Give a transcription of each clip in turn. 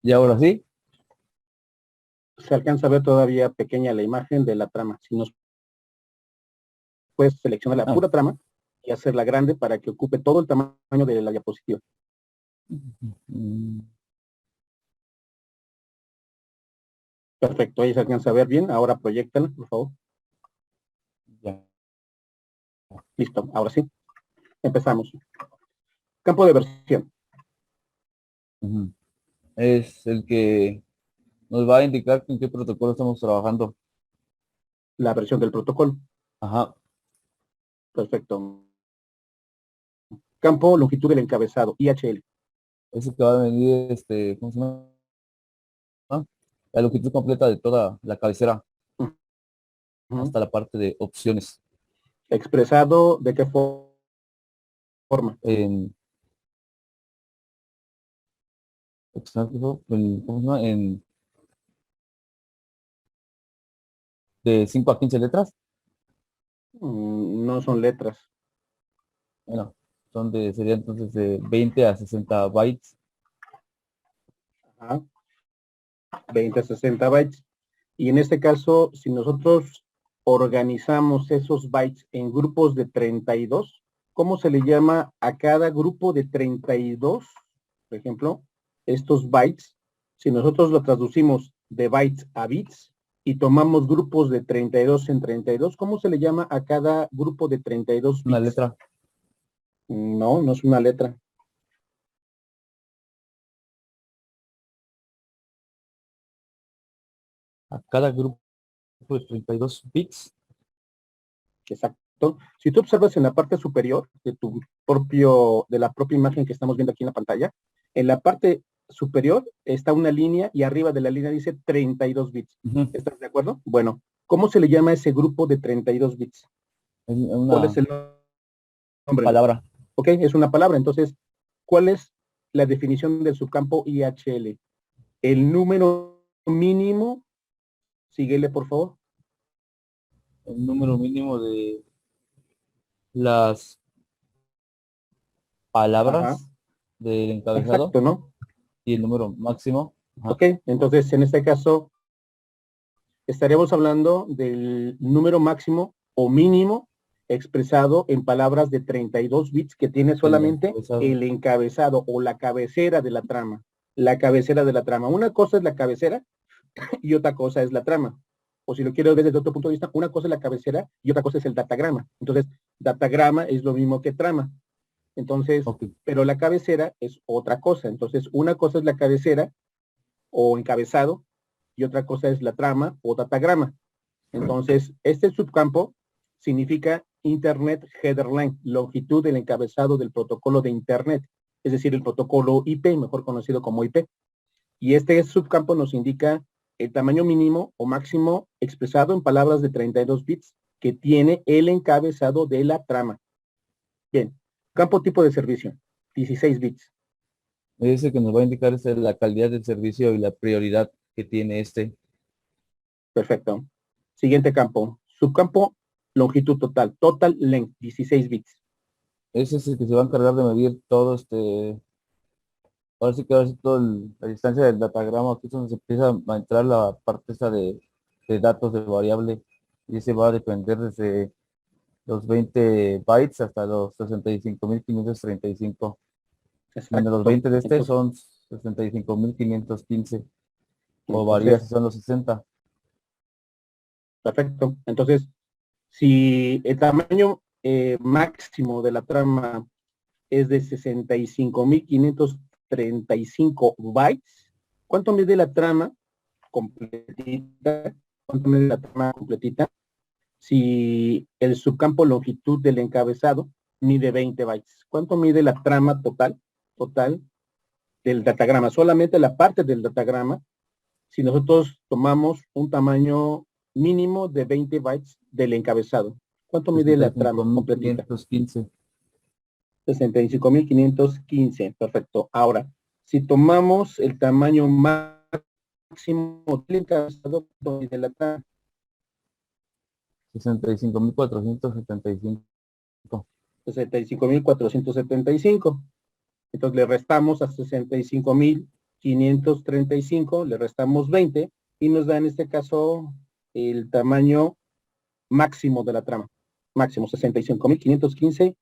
Y ahora sí, Se alcanza a ver todavía pequeña la imagen de la trama. Si nos puedes seleccionar la ah, pura trama y hacerla grande para que ocupe todo el tamaño de la diapositiva. mm, Perfecto, ahí se alcanza a ver bien. Ahora proyectala, por favor. ya. Listo, ahora sí. Empezamos. Campo de versión. Ujú. Es el que nos va a indicar en qué protocolo estamos trabajando. La versión del protocolo. Ajá, Perfecto. Campo, longitud del encabezado, IHL. ese que va a venir, ¿cómo se llama? La longitud completa de toda la cabecera Ujú. hasta la parte de opciones. Expresado, ¿de qué forma? En, ¿cómo se llama? De 5 a 15 letras. No son letras. Bueno, sería entonces de 20 a 60 bytes. Ajá. 20 a 60 bytes. Y en este caso, si nosotros organizamos esos bytes en grupos de 32, ¿cómo se le llama a cada grupo de 32? Por ejemplo, estos bytes, si nosotros lo traducimos de bytes a bits y tomamos grupos de 32 en 32, ¿cómo se le llama a cada grupo de 32 Una bits? letra. No, no es una letra. A cada grupo de 32 bits. Exacto. Si tú observas en la parte superior de la propia imagen que estamos viendo aquí en la pantalla, en la parte superior está una línea y arriba de la línea dice 32 bits. Ujú. ¿Estás de acuerdo? Bueno, ¿cómo se le llama a ese grupo de 32 bits? Es ¿Cuál es una el nombre? palabra. Ok, es una palabra. Entonces, ¿cuál es la definición del subcampo IHL? El número mínimo, síguele por favor. El número mínimo de las Ajá, palabras del encabezado exacto, ¿no? y el número máximo. Ajá. Ok, entonces en este caso estaríamos hablando del número máximo o mínimo expresado en palabras de 32 bits que tiene El solamente encabezado. el encabezado o la cabecera de la trama. La cabecera de la trama. Una cosa es la cabecera y otra cosa es la trama. O si lo quiero ver desde otro punto de vista, una cosa es la cabecera y otra cosa es el datagrama. Entonces, datagrama es lo mismo que trama. Entonces, Ok. pero la cabecera es otra cosa. Entonces, una cosa es la cabecera o encabezado y otra cosa es la trama o datagrama. Entonces, este subcampo significa Internet Header Length, longitud del encabezado del protocolo de Internet, es decir, el protocolo IP, mejor conocido como IP. Y este subcampo nos indica el tamaño mínimo o máximo expresado en palabras de 32 bits que tiene el encabezado de la trama. Bien, campo tipo de servicio, 16 bits. Ese que nos va a indicar es la calidad del servicio y la prioridad que tiene este. Perfecto. Siguiente campo, subcampo longitud total, total length, 16 bits. Ese es el que se va a encargar de medir todo ahora sí todo la distancia del datagrama. Aquí es donde se empieza a entrar la parte esta de datos de variable. Y ese va a depender desde los 20 bytes hasta los 65.535. Menos los Exacto. 20 de este Entonces, son 65.515. O varía si entonces, son los 60. perfecto. Entonces, si el tamaño máximo de la trama es de 65.535 bytes, ¿cuánto mide la trama completita? ¿Cuánto mide la trama completita? Si el subcampo longitud del encabezado mide 20 bytes. ¿Cuánto mide la trama total del datagrama? Solamente la parte del datagrama, si nosotros tomamos un tamaño mínimo de 20 bytes del encabezado. ¿Cuánto mide sesenta y la cinco trama mil completita? quinientos quince 65.515. Perfecto. Ahora, si tomamos el tamaño máximo del encabezado de la trama, 65.475. 65.475. Entonces le restamos a 65.000 535, le restamos 20 y nos da en este caso el tamaño máximo de la trama. Máximo 65.515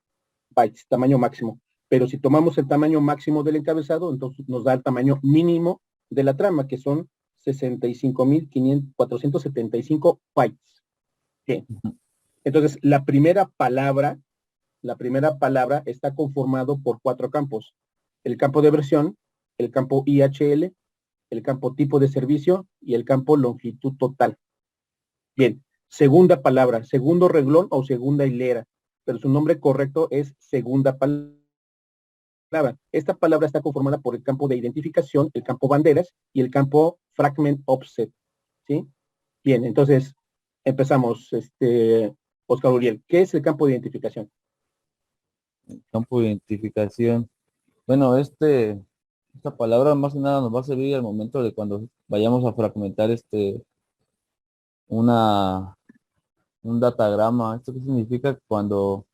bytes, tamaño máximo. Pero si tomamos el tamaño máximo del encabezado, entonces nos da el tamaño mínimo de la trama, que son 65.475 bytes. Bien. Entonces, la primera palabra está conformado por 4 campos. El campo de versión, el campo IHL, el campo tipo de servicio y el campo longitud total. Bien, segunda palabra, segundo renglón o segunda hilera, pero su nombre correcto es segunda palabra. Esta palabra está conformada por el campo de identificación, el campo banderas y el campo fragment offset. ¿Sí? Bien, entonces empezamos, Oscar Uriel. ¿Qué es el campo de identificación? Campo de identificación. Bueno, esta palabra más que nada nos va a servir al momento de cuando vayamos a fragmentar una, un datagrama. ¿Esto qué significa? Cuando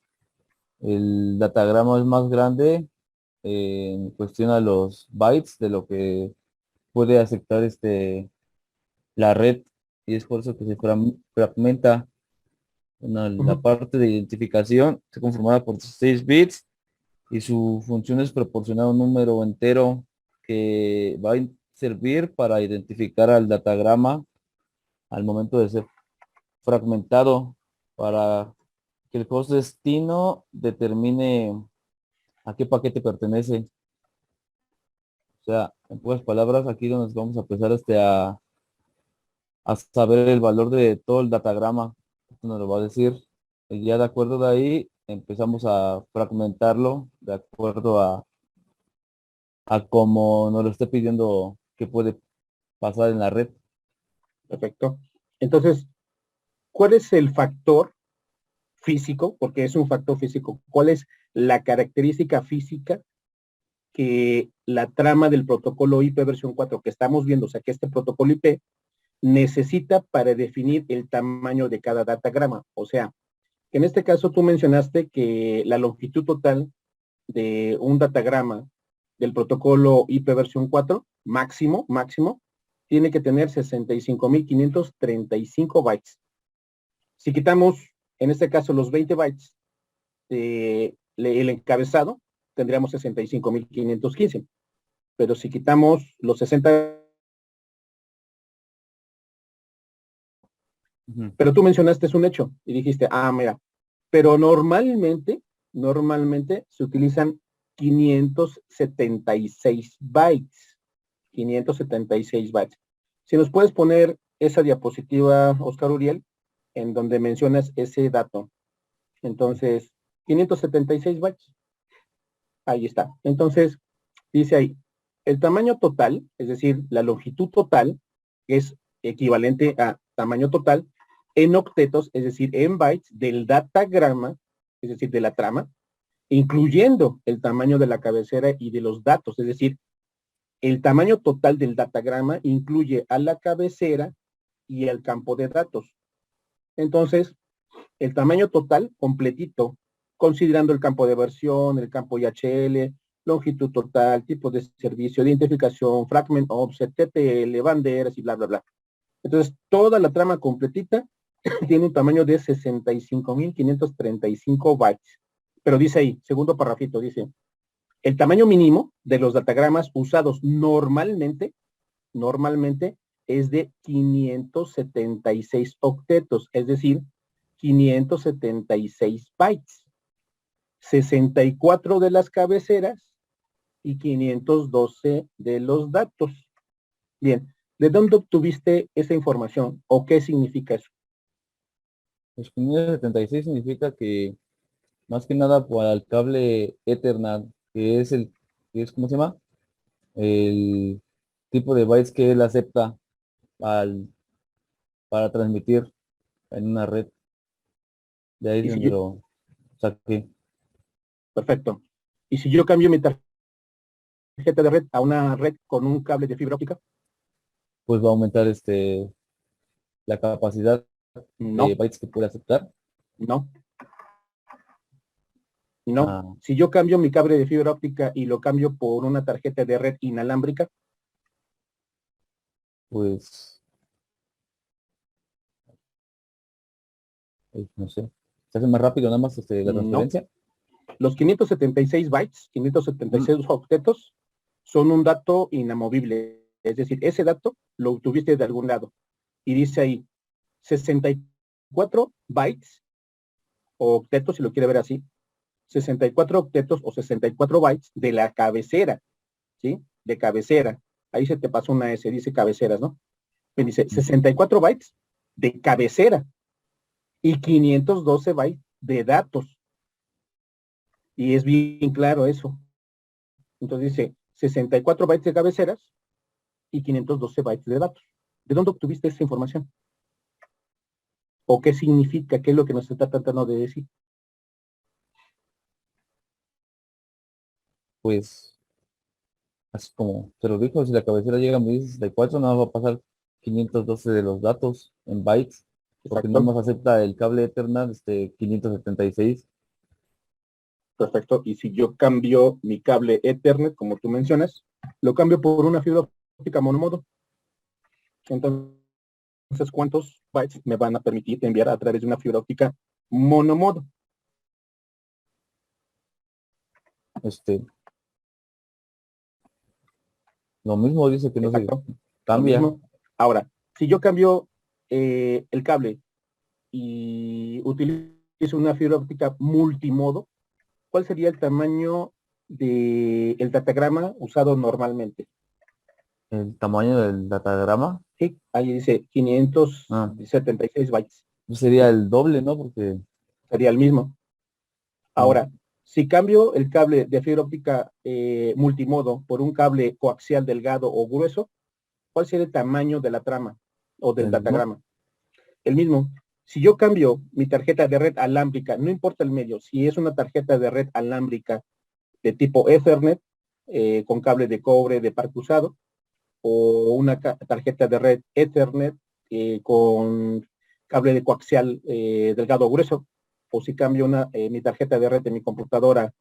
el datagrama es más grande en cuestión a los bytes de lo que puede aceptar la red, y es por eso que se fragmenta. La parte de identificación está conformada por 16 bits y su función es proporcionar un número entero que va a servir para identificar al datagrama al momento de ser fragmentado, para que el host destino determine a qué paquete pertenece. O sea, en pocas palabras, aquí donde vamos a empezar a saber el valor de todo el datagrama. Esto nos lo va a decir. Y ya de acuerdo de ahí, empezamos a fragmentarlo de acuerdo a cómo nos lo esté pidiendo que puede pasar en la red. Perfecto. Entonces, ¿cuál es el factor físico? Porque es un factor físico. ¿Cuál es la característica física que la trama del protocolo IP versión 4 que estamos viendo, o sea, que este protocolo IP necesita para definir el tamaño de cada datagrama? O sea, en este caso tú mencionaste que la longitud total de un datagrama del protocolo IP versión 4, máximo, tiene que tener 65.535 bytes. Si quitamos, en este caso, los 20 bytes el encabezado, tendríamos 65.515. Pero si quitamos los 60. Pero tú mencionaste un hecho y dijiste, mira, pero normalmente se utilizan 576 bytes. 576 bytes. Si nos puedes poner esa diapositiva, Oscar Uriel, en donde mencionas ese dato. Entonces, 576 bytes. Ahí está. Entonces, dice ahí, el tamaño total, es decir, la longitud total, es equivalente a tamaño total en octetos, es decir, en bytes del datagrama, es decir, de la trama, incluyendo el tamaño de la cabecera y de los datos, es decir, el tamaño total del datagrama incluye a la cabecera y al campo de datos. Entonces, el tamaño total completito, considerando el campo de versión, el campo IHL, longitud total, tipo de servicio, identificación, fragment offset, TTL, banderas y bla, bla, bla. Entonces, toda la trama completita tiene un tamaño de 65.535 bytes. Pero dice ahí, segundo parrafito, dice, el tamaño mínimo de los datagramas usados normalmente es de 576 octetos, es decir, 576 bytes, 64 de las cabeceras y 512 de los datos. Bien, ¿de dónde obtuviste esa información o qué significa eso? Pues 576 significa que más que nada para el cable Ethernet, ¿cómo se llama? El tipo de bytes que él acepta para transmitir en una red. De ahí es Y si donde yo, lo saqué. perfecto. Y si yo cambio mi tarjeta de red a una red con un cable de fibra óptica, Pues va a aumentar la capacidad de no, bytes que puede aceptar. no, no. Ah, Si yo cambio mi cable de fibra óptica y lo cambio por una tarjeta de red inalámbrica, Pues, no sé. ¿Se hace más rápido nada más la No. transferencia? Los 576 bytes, 576 octetos, son un dato inamovible. Es decir, ese dato lo obtuviste de algún lado. Y dice ahí, 64 bytes, o octetos, si lo quiere ver así, 64 octetos o 64 bytes de la cabecera, ¿sí? De cabecera. Ahí se te pasó una S, dice cabeceras, ¿no? Me dice 64 bytes de cabecera y 512 bytes de datos. Y es bien claro eso. Entonces dice 64 bytes de cabeceras y 512 bytes de datos. ¿De dónde obtuviste esta información? ¿O qué significa? ¿Qué es lo que nos está tratando de decir? Pues, así como se lo dijo, si la cabecera llega a medir 64, nada más va a pasar 512 de los datos en bytes, porque nada Exacto, más acepta el cable Ethernet 576. perfecto. Y si yo cambio mi cable Ethernet, como tú mencionas, lo cambio por una fibra óptica monomodo. Entonces, ¿cuántos bytes me van a permitir enviar a través de una fibra óptica monomodo? Este, lo mismo dice que no se Exacto, lo cambia. mismo. Ahora, si yo cambio el cable y utilizo una fibra óptica multimodo, ¿cuál sería el tamaño del datagrama usado normalmente? El tamaño del datagrama Sí, ahí dice ah, 576 bytes. sería el doble, ¿no? Porque Sería el mismo. mm, Ahora, si cambio el cable de fibra óptica multimodo por un cable coaxial delgado o grueso, ¿cuál sería el tamaño de la trama o del el mismo. datagrama? El mismo. Si yo cambio mi tarjeta de red alámbrica, no importa el medio, si es una tarjeta de red alámbrica de tipo Ethernet, con cable de cobre de par cruzado, o una tarjeta de red Ethernet con cable de coaxial delgado o grueso, o si cambio mi tarjeta de red de mi computadora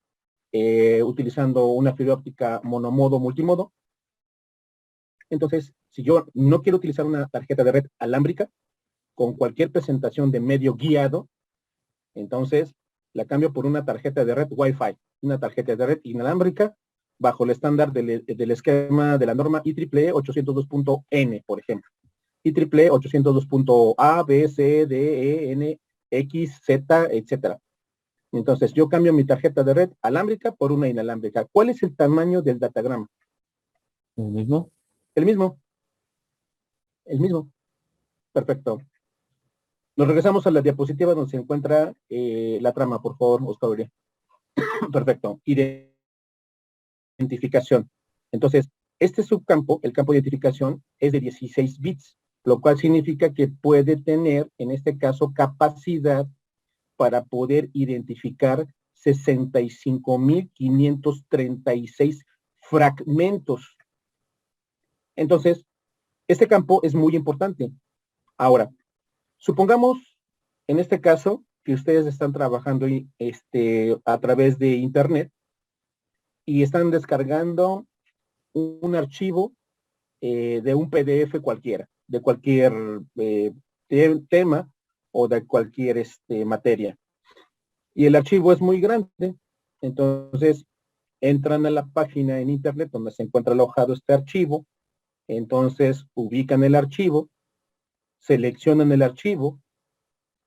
utilizando una fibra óptica monomodo multimodo. Entonces, si yo no quiero utilizar una tarjeta de red alámbrica con cualquier presentación de medio guiado, entonces la cambio por una tarjeta de red Wi-Fi, una tarjeta de red inalámbrica bajo el estándar del esquema de la norma IEEE 802.N, por ejemplo. IEEE 802.A, B, C, D, E, N, X, Z, etcétera. Entonces, yo cambio mi tarjeta de red alámbrica por una inalámbrica. ¿Cuál es el tamaño del datagrama? El mismo. El mismo, el mismo. Perfecto. Nos regresamos a la diapositiva donde se encuentra la trama, por favor, Oscar. Perfecto. Identificación. Entonces, este subcampo, el campo de identificación, es de 16 bits, lo cual significa que puede tener, en este caso, capacidad para poder identificar 65.536 fragmentos. Entonces, este campo es muy importante. Ahora, supongamos, en este caso, que ustedes están trabajando a través de Internet y están descargando un archivo de un PDF cualquiera, de cualquier tema o de cualquier materia. Y el archivo es muy grande. Entonces, entran a la página en Internet donde se encuentra alojado este archivo. Entonces, ubican el archivo, seleccionan el archivo,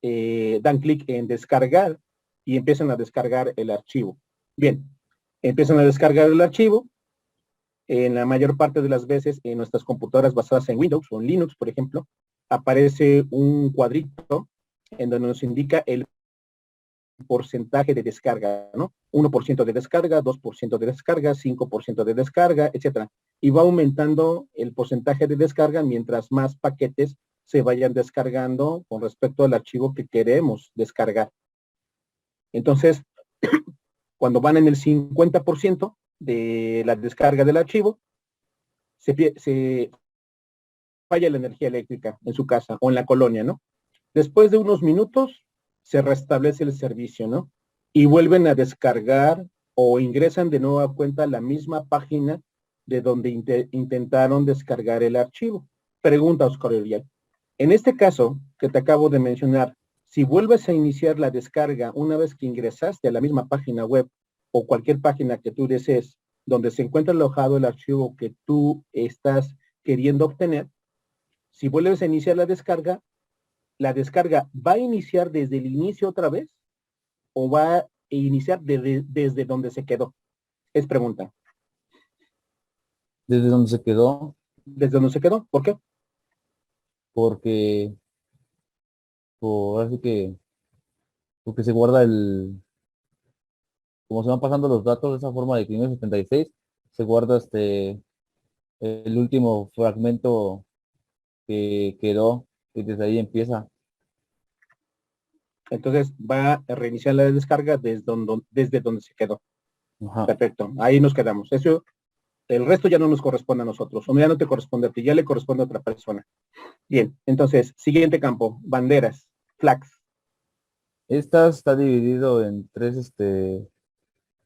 dan clic en descargar y empiezan a descargar el archivo. Bien, empiezan a descargar el archivo. En la mayor parte de las veces en nuestras computadoras basadas en Windows o en Linux, por ejemplo, aparece un cuadrito en donde nos indica el porcentaje de descarga, ¿no? 1% de descarga, 2% de descarga, 5% de descarga, etcétera. Y va aumentando el porcentaje de descarga mientras más paquetes se vayan descargando con respecto al archivo que queremos descargar. Entonces, cuando van en el 50% de la descarga del archivo, se falla la energía eléctrica en su casa o en la colonia, ¿no? Después de unos minutos se restablece el servicio, ¿no? Y vuelven a descargar o ingresan de nueva cuenta a la misma página de donde intentaron descargar el archivo. Pregunta, Oscar Uriel. En este caso que te acabo de mencionar, si vuelves a iniciar la descarga una vez que ingresaste a la misma página web o cualquier página que tú desees, donde se encuentra alojado el archivo que tú estás queriendo obtener, si vuelves a iniciar la descarga ¿va a iniciar desde el inicio otra vez o va a iniciar desde donde se quedó? Es pregunta. Desde donde se quedó, ¿Desde donde se quedó? ¿Por qué? porque así que porque se guarda como se van pasando los datos de esa forma de 576, se guarda el último fragmento que quedó y desde ahí empieza. Entonces va a reiniciar la descarga desde donde se quedó. Ajá. Perfecto, ahí nos quedamos. Eso, el resto ya no nos corresponde a nosotros, o ya no te corresponde a ti, ya le corresponde a otra persona. Bien, entonces, siguiente campo, banderas, flags. Esta está dividido en tres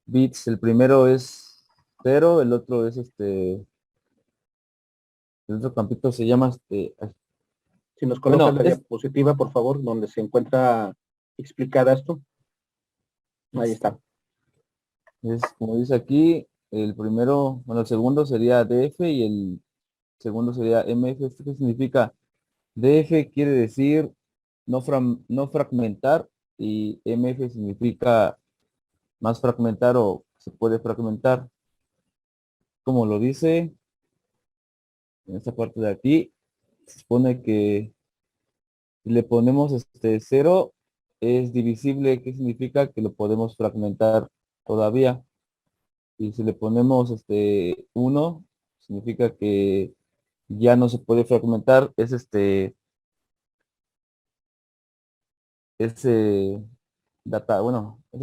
bits. El primero es 0, el otro es el otro campito se llama Si nos colocas bueno, la diapositiva, por favor, donde se encuentra explicada esto. Ahí está. es como dice aquí, el primero, bueno, el segundo sería DF y el segundo sería MF. ¿Esto qué significa? DF quiere decir no fragmentar y MF significa más fragmentar o se puede fragmentar. Como lo dice en esta parte de aquí, se supone que si le ponemos 0 es divisible. ¿Qué significa? Que lo podemos fragmentar todavía. Y si le ponemos 1, significa que ya no se puede fragmentar. Es ese ese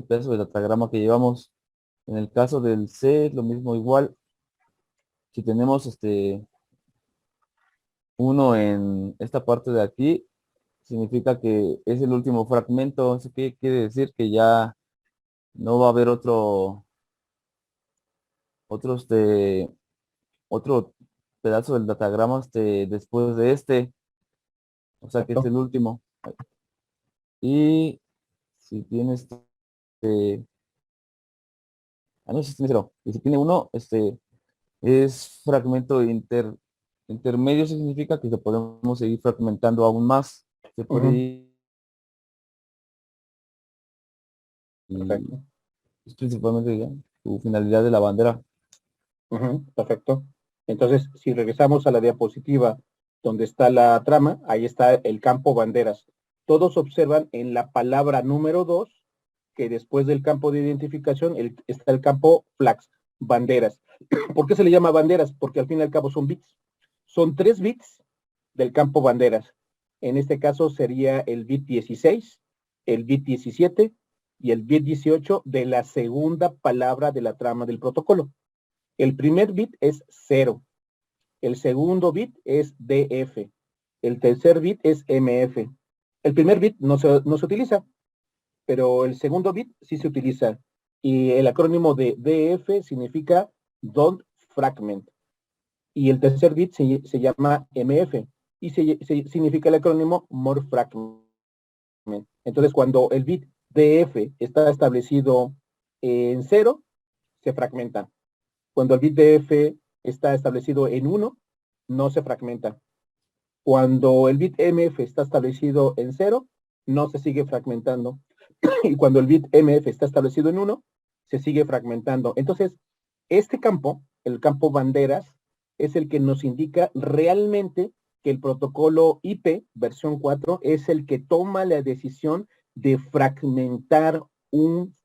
pedazo de datagrama que llevamos. En el caso del C es lo mismo igual. Si tenemos 1 en esta parte de aquí, significa que es el último fragmento. ¿Eso qué quiere decir? Que ya no va a haber otro, otro pedazo del datagrama después de o sea que es Perfecto. el último. Y si tienes no sé si tiene 0. Y si tiene 1, es fragmento intermedio. Significa que lo podemos seguir fragmentando aún más. Se puede ir y Perfecto. es principalmente ya su finalidad de la bandera. Perfecto. Entonces, si regresamos a la diapositiva donde está la trama, ahí está el campo banderas. Todos observan en la palabra número 2 que después del campo de identificación está el campo flags, banderas. ¿Por qué se le llama banderas? Porque al fin y al cabo son bits. Son 3 bits del campo banderas. En este caso sería el bit 16, el bit 17 y el bit 18 de la segunda palabra de la trama del protocolo. El primer bit es 0, el segundo bit es DF, el tercer bit es MF. El primer bit no se utiliza, pero el segundo bit sí se utiliza. Y el acrónimo de DF significa Don't Fragment. Y el tercer bit se llama MF y significa el acrónimo More Fragment. Entonces, cuando el bit DF está establecido en 0, se fragmenta. Cuando el bit DF está establecido en 1, no se fragmenta. Cuando el bit MF está establecido en 0, no se sigue fragmentando. Y cuando el bit MF está establecido en 1, se sigue fragmentando. Entonces, este campo, el campo banderas, es el que nos indica realmente que el protocolo IP versión 4 es el que toma la decisión de fragmentar un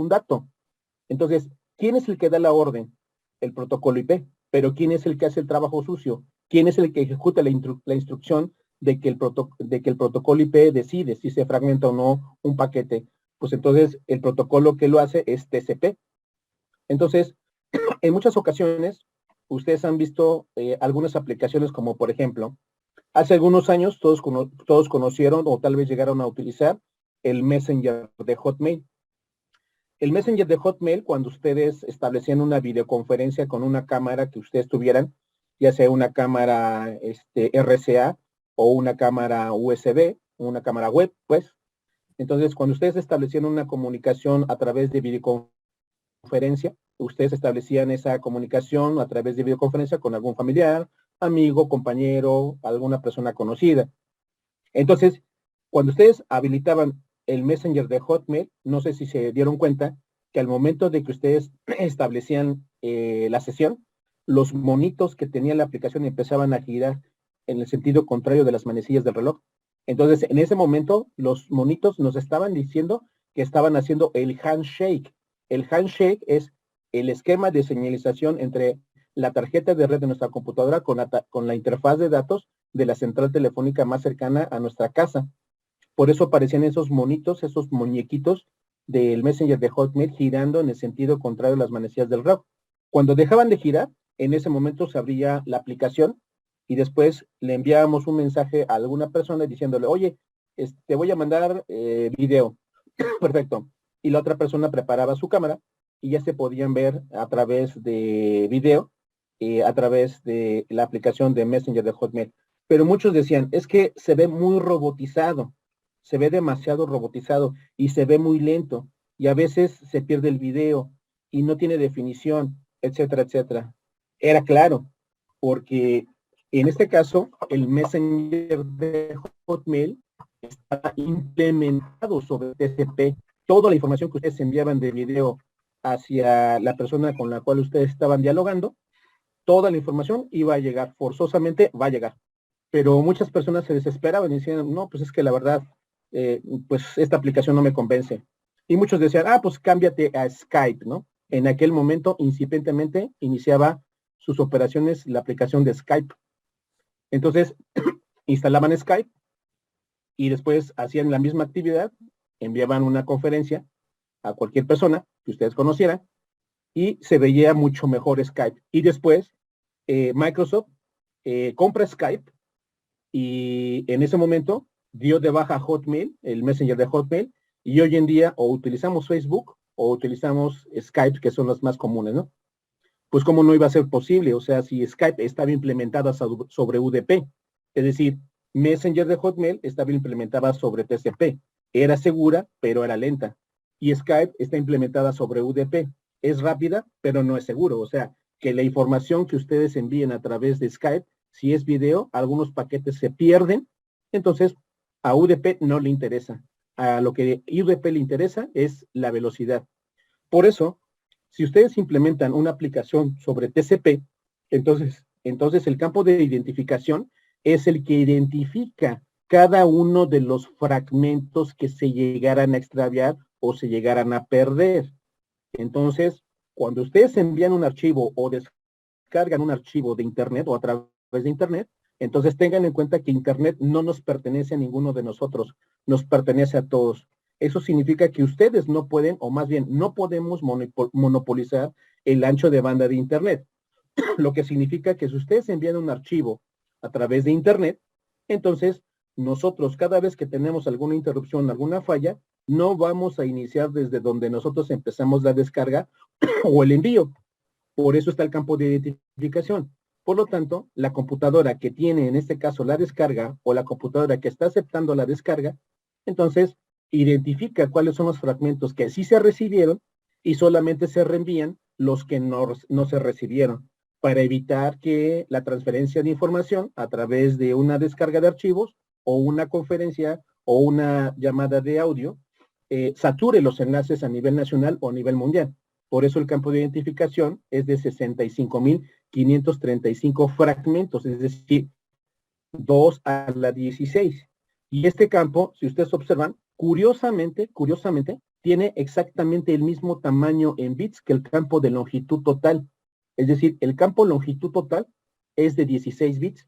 dato. Entonces, ¿quién es el que da la orden? El protocolo IP. Pero ¿quién es el que hace el trabajo sucio? ¿Quién es el que ejecuta la instrucción de que el protocolo IP decide si se fragmenta o no un paquete? Pues entonces el protocolo que lo hace es TCP. Entonces, en muchas ocasiones, ustedes han visto algunas aplicaciones como, por ejemplo, hace algunos años todos conocieron o tal vez llegaron a utilizar el Messenger de Hotmail. El Messenger de Hotmail, cuando ustedes establecían una videoconferencia con una cámara que ustedes tuvieran, ya sea una cámara RCA o una cámara USB, una cámara web, pues. Entonces, cuando ustedes establecían una comunicación a través de videoconferencia, ustedes establecían esa comunicación a través de videoconferencia con algún familiar, amigo, compañero, alguna persona conocida. Entonces, cuando ustedes habilitaban el Messenger de Hotmail, no sé si se dieron cuenta que al momento de que ustedes establecían la sesión, los monitos que tenía la aplicación empezaban a girar en el sentido contrario de las manecillas del reloj. Entonces, en ese momento, los monitos nos estaban diciendo que estaban haciendo el handshake. El handshake es el esquema de señalización entre la tarjeta de red de nuestra computadora con la interfaz de datos de la central telefónica más cercana a nuestra casa. Por eso aparecían esos monitos, esos muñequitos del Messenger de Hotmail girando en el sentido contrario a las manecillas del reloj. Cuando dejaban de girar, en ese momento se abría la aplicación y después le enviábamos un mensaje a alguna persona diciéndole, oye, te voy a mandar video. Perfecto. Y la otra persona preparaba su cámara y ya se podían ver a través de video, a través de la aplicación de Messenger de Hotmail. Pero muchos decían, es que se ve muy robotizado, se ve demasiado robotizado y se ve muy lento y a veces se pierde el video y no tiene definición, etcétera, etcétera. Era claro, porque en este caso el Messenger de Hotmail está implementado sobre TCP. Toda la información que ustedes enviaban de video hacia la persona con la cual ustedes estaban dialogando, toda la información iba a llegar, forzosamente va a llegar. Pero muchas personas se desesperaban y decían, no, pues es que la verdad, pues esta aplicación no me convence. Y muchos decían, pues cámbiate a Skype, ¿no? En aquel momento, incipientemente, iniciaba sus operaciones la aplicación de Skype. Entonces, instalaban Skype y después hacían la misma actividad, enviaban una conferencia a cualquier persona que ustedes conocieran y se veía mucho mejor Skype. Y después Microsoft compra Skype y en ese momento dio de baja Hotmail, el Messenger de Hotmail, y hoy en día o utilizamos Facebook o utilizamos Skype, que son las más comunes, ¿no? Pues cómo no iba a ser posible, o sea, si Skype estaba implementada sobre UDP, es decir, Messenger de Hotmail estaba implementada sobre TCP, era segura, pero era lenta, y Skype está implementada sobre UDP, es rápida, pero no es seguro, o sea, que la información que ustedes envíen a través de Skype, si es video, algunos paquetes se pierden, entonces a UDP no le interesa, a lo que UDP le interesa es la velocidad. Por eso, si ustedes implementan una aplicación sobre TCP, entonces el campo de identificación es el que identifica cada uno de los fragmentos que se llegaran a extraviar o se llegaran a perder. Entonces, cuando ustedes envían un archivo o descargan un archivo de Internet o a través de Internet, entonces tengan en cuenta que Internet no nos pertenece a ninguno de nosotros, nos pertenece a todos. Eso significa que ustedes no pueden, o más bien no podemos monopolizar el ancho de banda de Internet. Lo que significa que si ustedes envían un archivo a través de Internet, entonces nosotros cada vez que tenemos alguna interrupción, alguna falla, no vamos a iniciar desde donde nosotros empezamos la descarga o el envío. Por eso está el campo de identificación. Por lo tanto, la computadora que tiene en este caso la descarga o la computadora que está aceptando la descarga, entonces identifica cuáles son los fragmentos que sí se recibieron y solamente se reenvían los que no se recibieron para evitar que la transferencia de información a través de una descarga de archivos o una conferencia o una llamada de audio sature los enlaces a nivel nacional o a nivel mundial. Por eso el campo de identificación es de 65.535 fragmentos, es decir, 2 a la 16. Y este campo, si ustedes observan, curiosamente, tiene exactamente el mismo tamaño en bits que el campo de longitud total. Es decir, el campo longitud total es de 16 bits,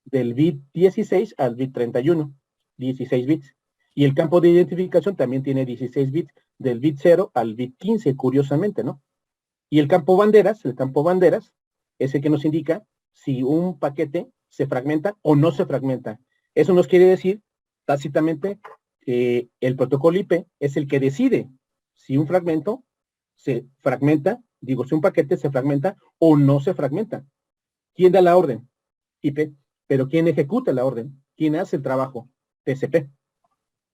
del bit 16 al bit 31, 16 bits. Y el campo de identificación también tiene 16 bits, del bit 0 al bit 15, curiosamente, ¿no? Y el campo banderas es el que nos indica si un paquete se fragmenta o no se fragmenta. Eso nos quiere decir tácitamente que el protocolo IP es el que decide si un fragmento se fragmenta, si un paquete se fragmenta o no se fragmenta. ¿Quién da la orden? IP. Pero ¿quién ejecuta la orden? ¿Quién hace el trabajo? TCP.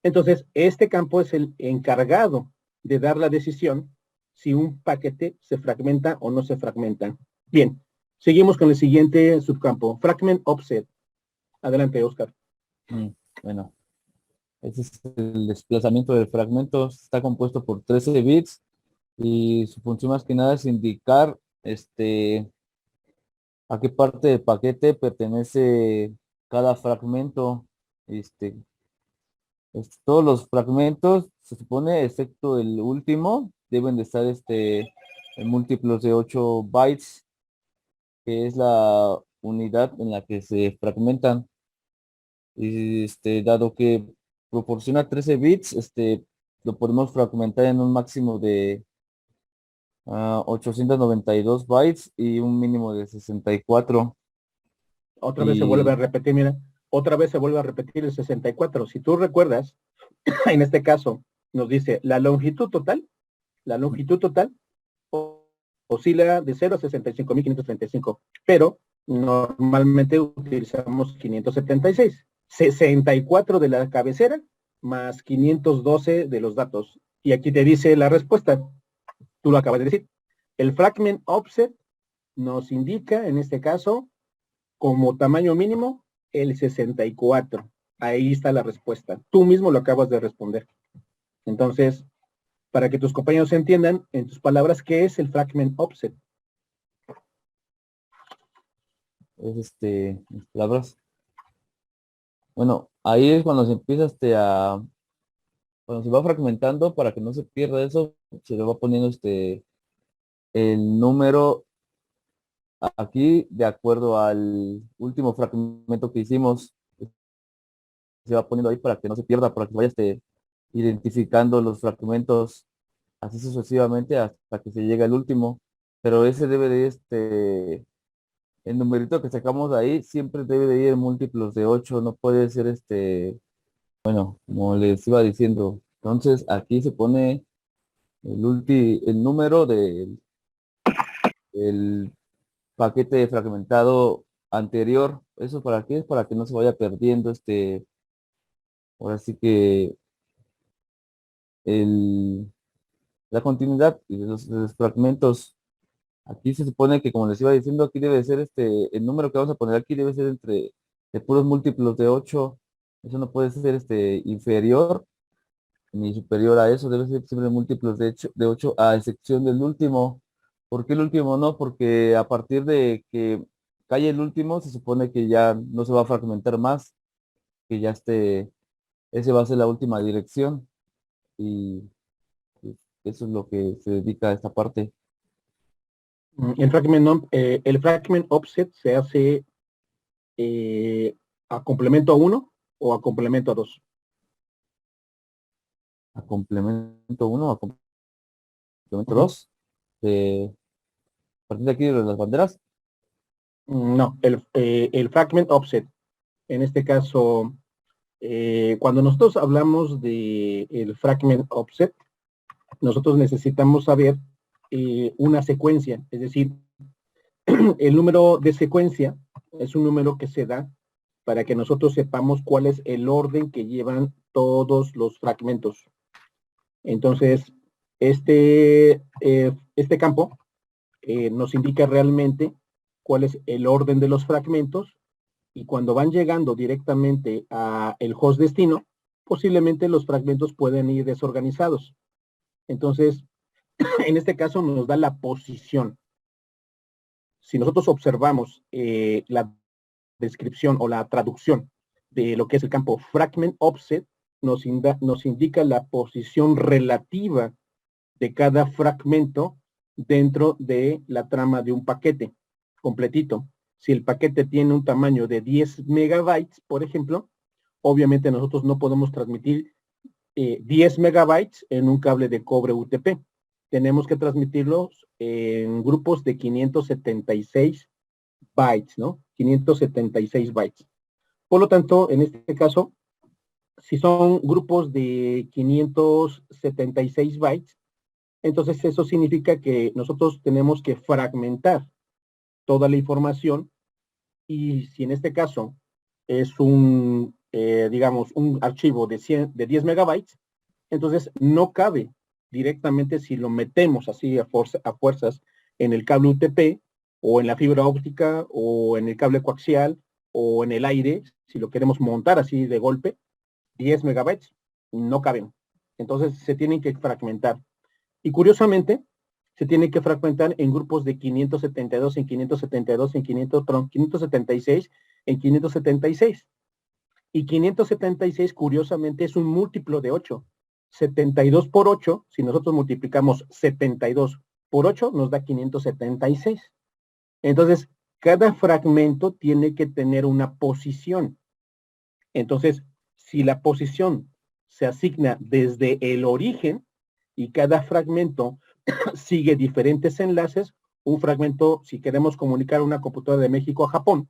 Entonces, este campo es el encargado de dar la decisión si un paquete se fragmenta o no se fragmenta. Bien, seguimos con el siguiente subcampo, fragment offset. Adelante, Oscar. Bueno, ese es el desplazamiento del fragmento. Está compuesto por 13 bits y su función más que nada es indicar a qué parte del paquete pertenece cada fragmento. Este, Todos los fragmentos, se supone, excepto el último, deben de estar en múltiplos de 8 bytes, que es la unidad en la que se fragmentan. Y dado que proporciona 13 bits, lo podemos fragmentar en un máximo de 892 bytes y un mínimo de 64. Otra vez se vuelve a Y repetir, mira, otra vez se vuelve a repetir el 64. Si tú recuerdas, en este caso nos dice la longitud total oscila de 0 a 65.535, pero normalmente utilizamos 576. 64 de la cabecera más 512 de los datos. Y aquí te dice la respuesta. Tú lo acabas de decir. El fragment offset nos indica, en este caso, como tamaño mínimo, el 64. Ahí está la respuesta. Tú mismo lo acabas de responder. Entonces, para que tus compañeros entiendan, en tus palabras, ¿qué es el fragment offset? es en palabras. Bueno, ahí es cuando se empieza cuando se va fragmentando para que no se pierda eso, se le va poniendo el número aquí de acuerdo al último fragmento que hicimos. Se va poniendo ahí para que no se pierda, para que vaya identificando los fragmentos así sucesivamente hasta que se llegue al último. Pero ese debe de el numerito que sacamos de ahí siempre debe de ir en múltiplos de 8, no puede ser bueno, como les iba diciendo. Entonces aquí se pone el número del paquete fragmentado anterior. ¿Eso para qué? Es para que no se vaya perdiendo ahora sí que el, la continuidad y de los fragmentos. Aquí se supone que, como les iba diciendo, aquí debe ser el número que vamos a poner aquí debe ser de puros múltiplos de 8. Eso no puede ser inferior ni superior a eso, debe ser siempre múltiplos de 8 a excepción del último. ¿Por qué el último no? Porque a partir de que cae el último, se supone que ya no se va a fragmentar más, que ya ese va a ser la última dirección y pues, eso es lo que se dedica a esta parte. El fragment offset se hace a complemento a 1 o a complemento a 2. A complemento uno, a complemento Uh-huh. 2. A partir de aquí de las banderas. No, el fragment offset, en este caso, cuando nosotros hablamos de el fragment offset, nosotros necesitamos saber una secuencia, es decir, el número de secuencia es un número que se da para que nosotros sepamos cuál es el orden que llevan todos los fragmentos. Entonces, este campo nos indica realmente cuál es el orden de los fragmentos y cuando van llegando directamente a el host destino, posiblemente los fragmentos pueden ir desorganizados. Entonces, en este caso nos da la posición. Si nosotros observamos la descripción o la traducción de lo que es el campo fragment offset, nos indica la posición relativa de cada fragmento dentro de la trama de un paquete completito. Si el paquete tiene un tamaño de 10 megabytes, por ejemplo, obviamente nosotros no podemos transmitir 10 megabytes en un cable de cobre UTP. Tenemos que transmitirlos en grupos de 576 bytes, ¿no? 576 bytes. Por lo tanto, en este caso, si son grupos de 576 bytes, entonces eso significa que nosotros tenemos que fragmentar toda la información y si en este caso es un, digamos, un archivo de 10 megabytes, entonces no cabe directamente si lo metemos así a fuerzas en el cable UTP o en la fibra óptica o en el cable coaxial o en el aire, si lo queremos montar así de golpe, 10 megabytes no caben. Entonces se tienen que fragmentar. Y curiosamente, se tiene que fragmentar en grupos de 572 en 572 en 500, perdón, 576 en 576. Y 576, curiosamente, es un múltiplo de 8. 72 por 8, si nosotros multiplicamos 72 por 8, nos da 576. Entonces, cada fragmento tiene que tener una posición. Entonces, si la posición se asigna desde el origen y cada fragmento sigue diferentes enlaces, un fragmento, si queremos comunicar una computadora de México a Japón,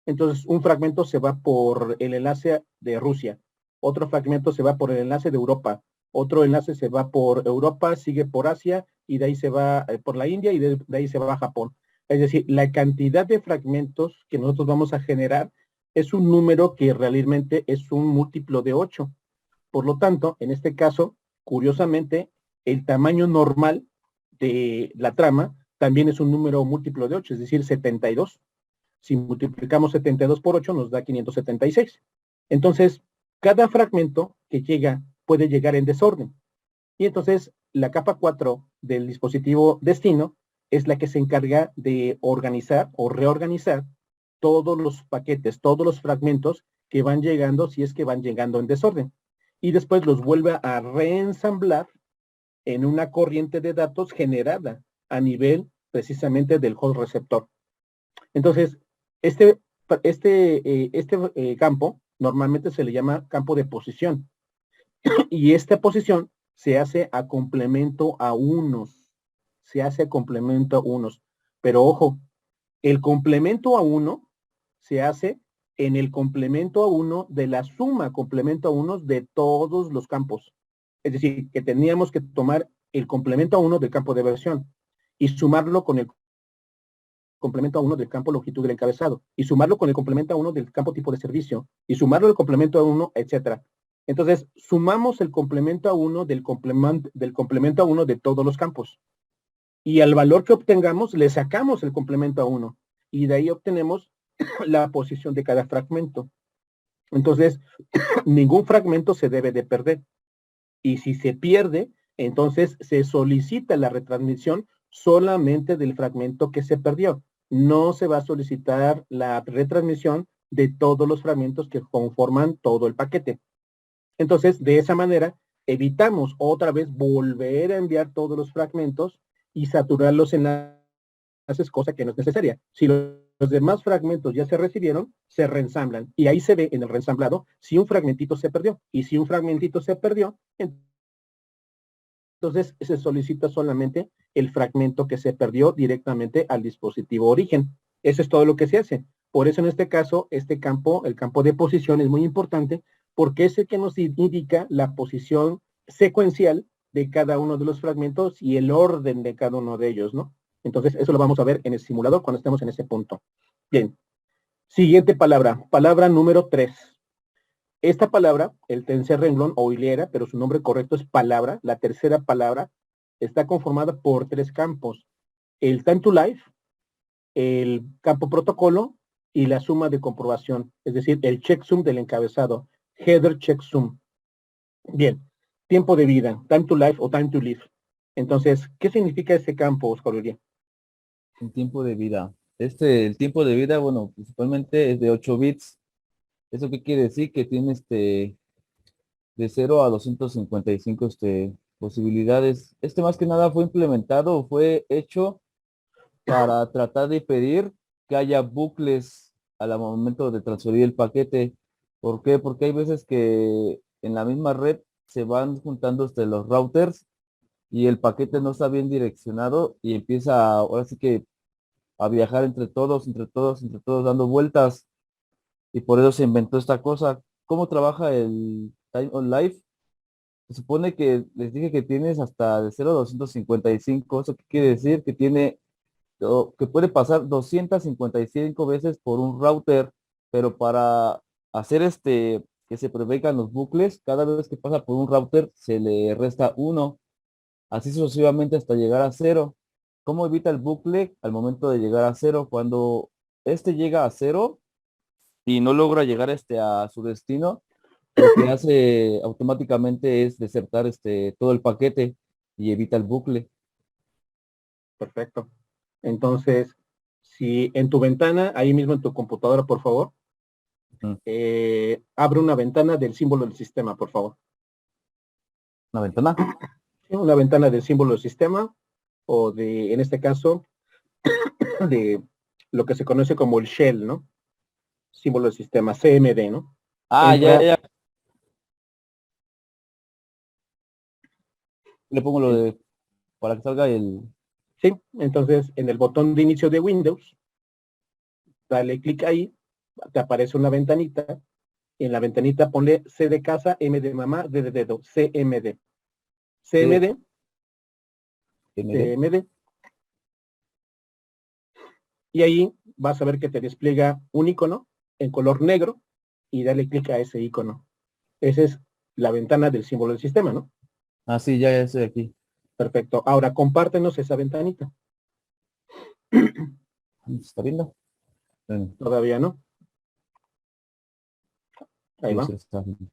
entonces un fragmento se va por el enlace de Rusia, otro fragmento se va por el enlace de Europa, otro enlace se va por Europa, sigue por Asia y de ahí se va por la India y de ahí se va a Japón. Es decir, la cantidad de fragmentos que nosotros vamos a generar es un número que realmente es un múltiplo de 8. Por lo tanto, en este caso, curiosamente, el tamaño normal de la trama también es un número múltiplo de 8, es decir, 72. Si multiplicamos 72 por 8 nos da 576. Entonces, cada fragmento que llega puede llegar en desorden. Y entonces, la capa 4 del dispositivo destino es la que se encarga de organizar o reorganizar todos los paquetes, todos los fragmentos que van llegando, si es que van llegando en desorden. Y después los vuelve a reensamblar en una corriente de datos generada a nivel precisamente del host receptor. Entonces, este, campo normalmente se le llama campo de posición y esta posición se hace a complemento a unos, se hace a complemento a unos, pero ojo, el complemento a uno se hace en el complemento a uno de la suma complemento a unos de todos los campos. Es decir, que teníamos que tomar el complemento a uno del campo de versión y sumarlo con el complemento a uno del campo longitud del encabezado y sumarlo con el complemento a uno del campo tipo de servicio y sumarlo al complemento a uno, etcétera. Entonces, sumamos el complemento a uno del complemento a uno de todos los campos. Y al valor que obtengamos, le sacamos el complemento a uno. Y de ahí obtenemos la posición de cada fragmento. Entonces, ningún fragmento se debe de perder. Y si se pierde, entonces se solicita la retransmisión solamente del fragmento que se perdió. No se va a solicitar la retransmisión de todos los fragmentos que conforman todo el paquete. Entonces, de esa manera, evitamos otra vez volver a enviar todos los fragmentos y saturar los enlaces, cosa que no es necesaria. Si los demás fragmentos ya se recibieron, se reensamblan. Y ahí se ve en el reensamblado si un fragmentito se perdió. Y si un fragmentito se perdió, entonces se solicita solamente el fragmento que se perdió directamente al dispositivo origen. Eso es todo lo que se hace. Por eso en este caso, este campo, el campo de posición es muy importante porque es el que nos indica la posición secuencial de cada uno de los fragmentos y el orden de cada uno de ellos, ¿no? Entonces, eso lo vamos a ver en el simulador cuando estemos en ese punto. Bien. Siguiente palabra, palabra número 3. Esta palabra, el tercer renglón o hilera, pero su nombre correcto es palabra, la tercera palabra, está conformada por 3 campos. El time to life, el campo protocolo y la suma de comprobación, es decir, el checksum del encabezado, header checksum. Bien, tiempo de vida, time to life o time to live. Entonces, ¿qué significa este campo, Oscar Uriel? El tiempo de vida. El tiempo de vida, bueno, principalmente es de 8 bits. ¿Eso qué quiere decir? Que tiene de 0 a 255 posibilidades. Más que nada fue implementado, fue hecho para tratar de impedir que haya bucles al momento de transferir el paquete. ¿Por qué? Porque hay veces que en la misma red se van juntando los routers y el paquete no está bien direccionado y empieza ahora sí que a viajar entre todos, entre todos, entre todos, dando vueltas. Y por eso se inventó esta cosa. ¿Cómo trabaja el Time on Life? Se supone que les dije que tienes hasta de 0 a 255. ¿Eso qué quiere decir? Que tiene que puede pasar 255 veces por un router, pero para hacer que se prevengan los bucles, cada vez que pasa por un router se le resta uno, así sucesivamente hasta llegar a cero. ¿Cómo evita el bucle al momento de llegar a cero? Cuando este llega a cero y no logra llegar a su destino, lo que hace automáticamente es desertar todo el paquete y evita el bucle. Perfecto. Entonces, si en tu ventana, ahí mismo en tu computadora, por favor, Ujú. abre una ventana del símbolo del sistema, por favor. Una ventana. Sí, una ventana del símbolo del sistema o en este caso, de lo que se conoce como el shell, ¿no? Símbolo del sistema, CMD, ¿no? Ah, ya, Entra, ya. Le pongo lo el, de para que salga el. sí, entonces en el botón de inicio de Windows, dale clic ahí, te aparece una ventanita, y en la ventanita ponle C de casa, M de mamá, D de dedo, CMD. CMD, CMD. CMD, y ahí vas a ver que te despliega un icono en color negro y dale clic a ese icono. Esa es la ventana del símbolo del sistema, ¿no? Ah, sí, ya estoy aquí. Perfecto. Ahora compártenos esa ventanita. ¿Se está viendo? Todavía no. Ahí Sí, va. sí, está viendo.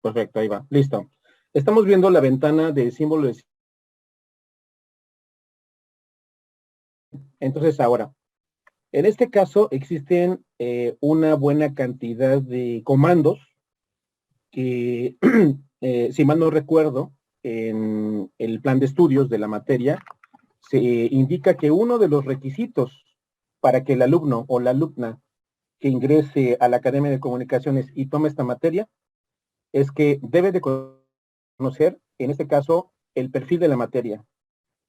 Perfecto, ahí va. Listo. Estamos viendo la ventana de símbolo de... Entonces ahora, en este caso existen una buena cantidad de comandos que, si mal no recuerdo, en el plan de estudios de la materia, se indica que uno de los requisitos para que el alumno o la alumna que ingrese a la Academia de Comunicaciones y tome esta materia es que debe de conocer, en este caso, el perfil de la materia.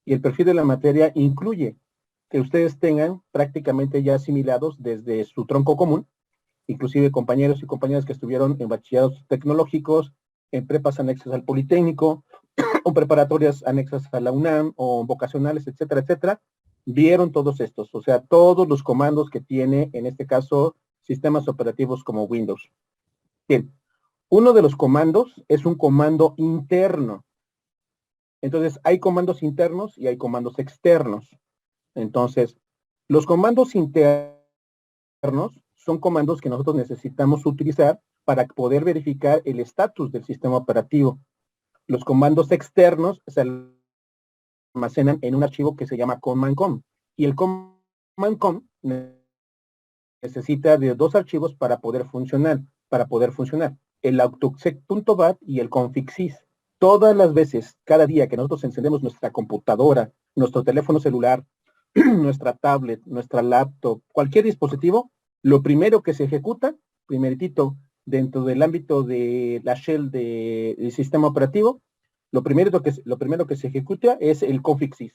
Y el perfil de la materia incluye que ustedes tengan prácticamente ya asimilados desde su tronco común, inclusive compañeros y compañeras que estuvieron en bachilleratos tecnológicos, en prepas anexas al Politécnico, o preparatorias anexas a la UNAM, o vocacionales, etcétera, etcétera, vieron todos estos, o sea, todos los comandos que tiene, en este caso, sistemas operativos como Windows. Bien, uno de los comandos es un comando interno. Entonces, hay comandos internos y hay comandos externos. Entonces, los comandos internos son comandos que nosotros necesitamos utilizar para poder verificar el estatus del sistema operativo. Los comandos externos se almacenan en un archivo que se llama command.com. Y el command.com necesita de dos archivos para poder funcionar. El autoexec.bat y el config.sys. Todas las veces, cada día que nosotros encendemos nuestra computadora, nuestro teléfono celular, nuestra tablet, nuestra laptop, cualquier dispositivo, lo primero que se ejecuta, primeritito, dentro del ámbito de la shell del sistema operativo, lo primero que se ejecuta es el config.sys.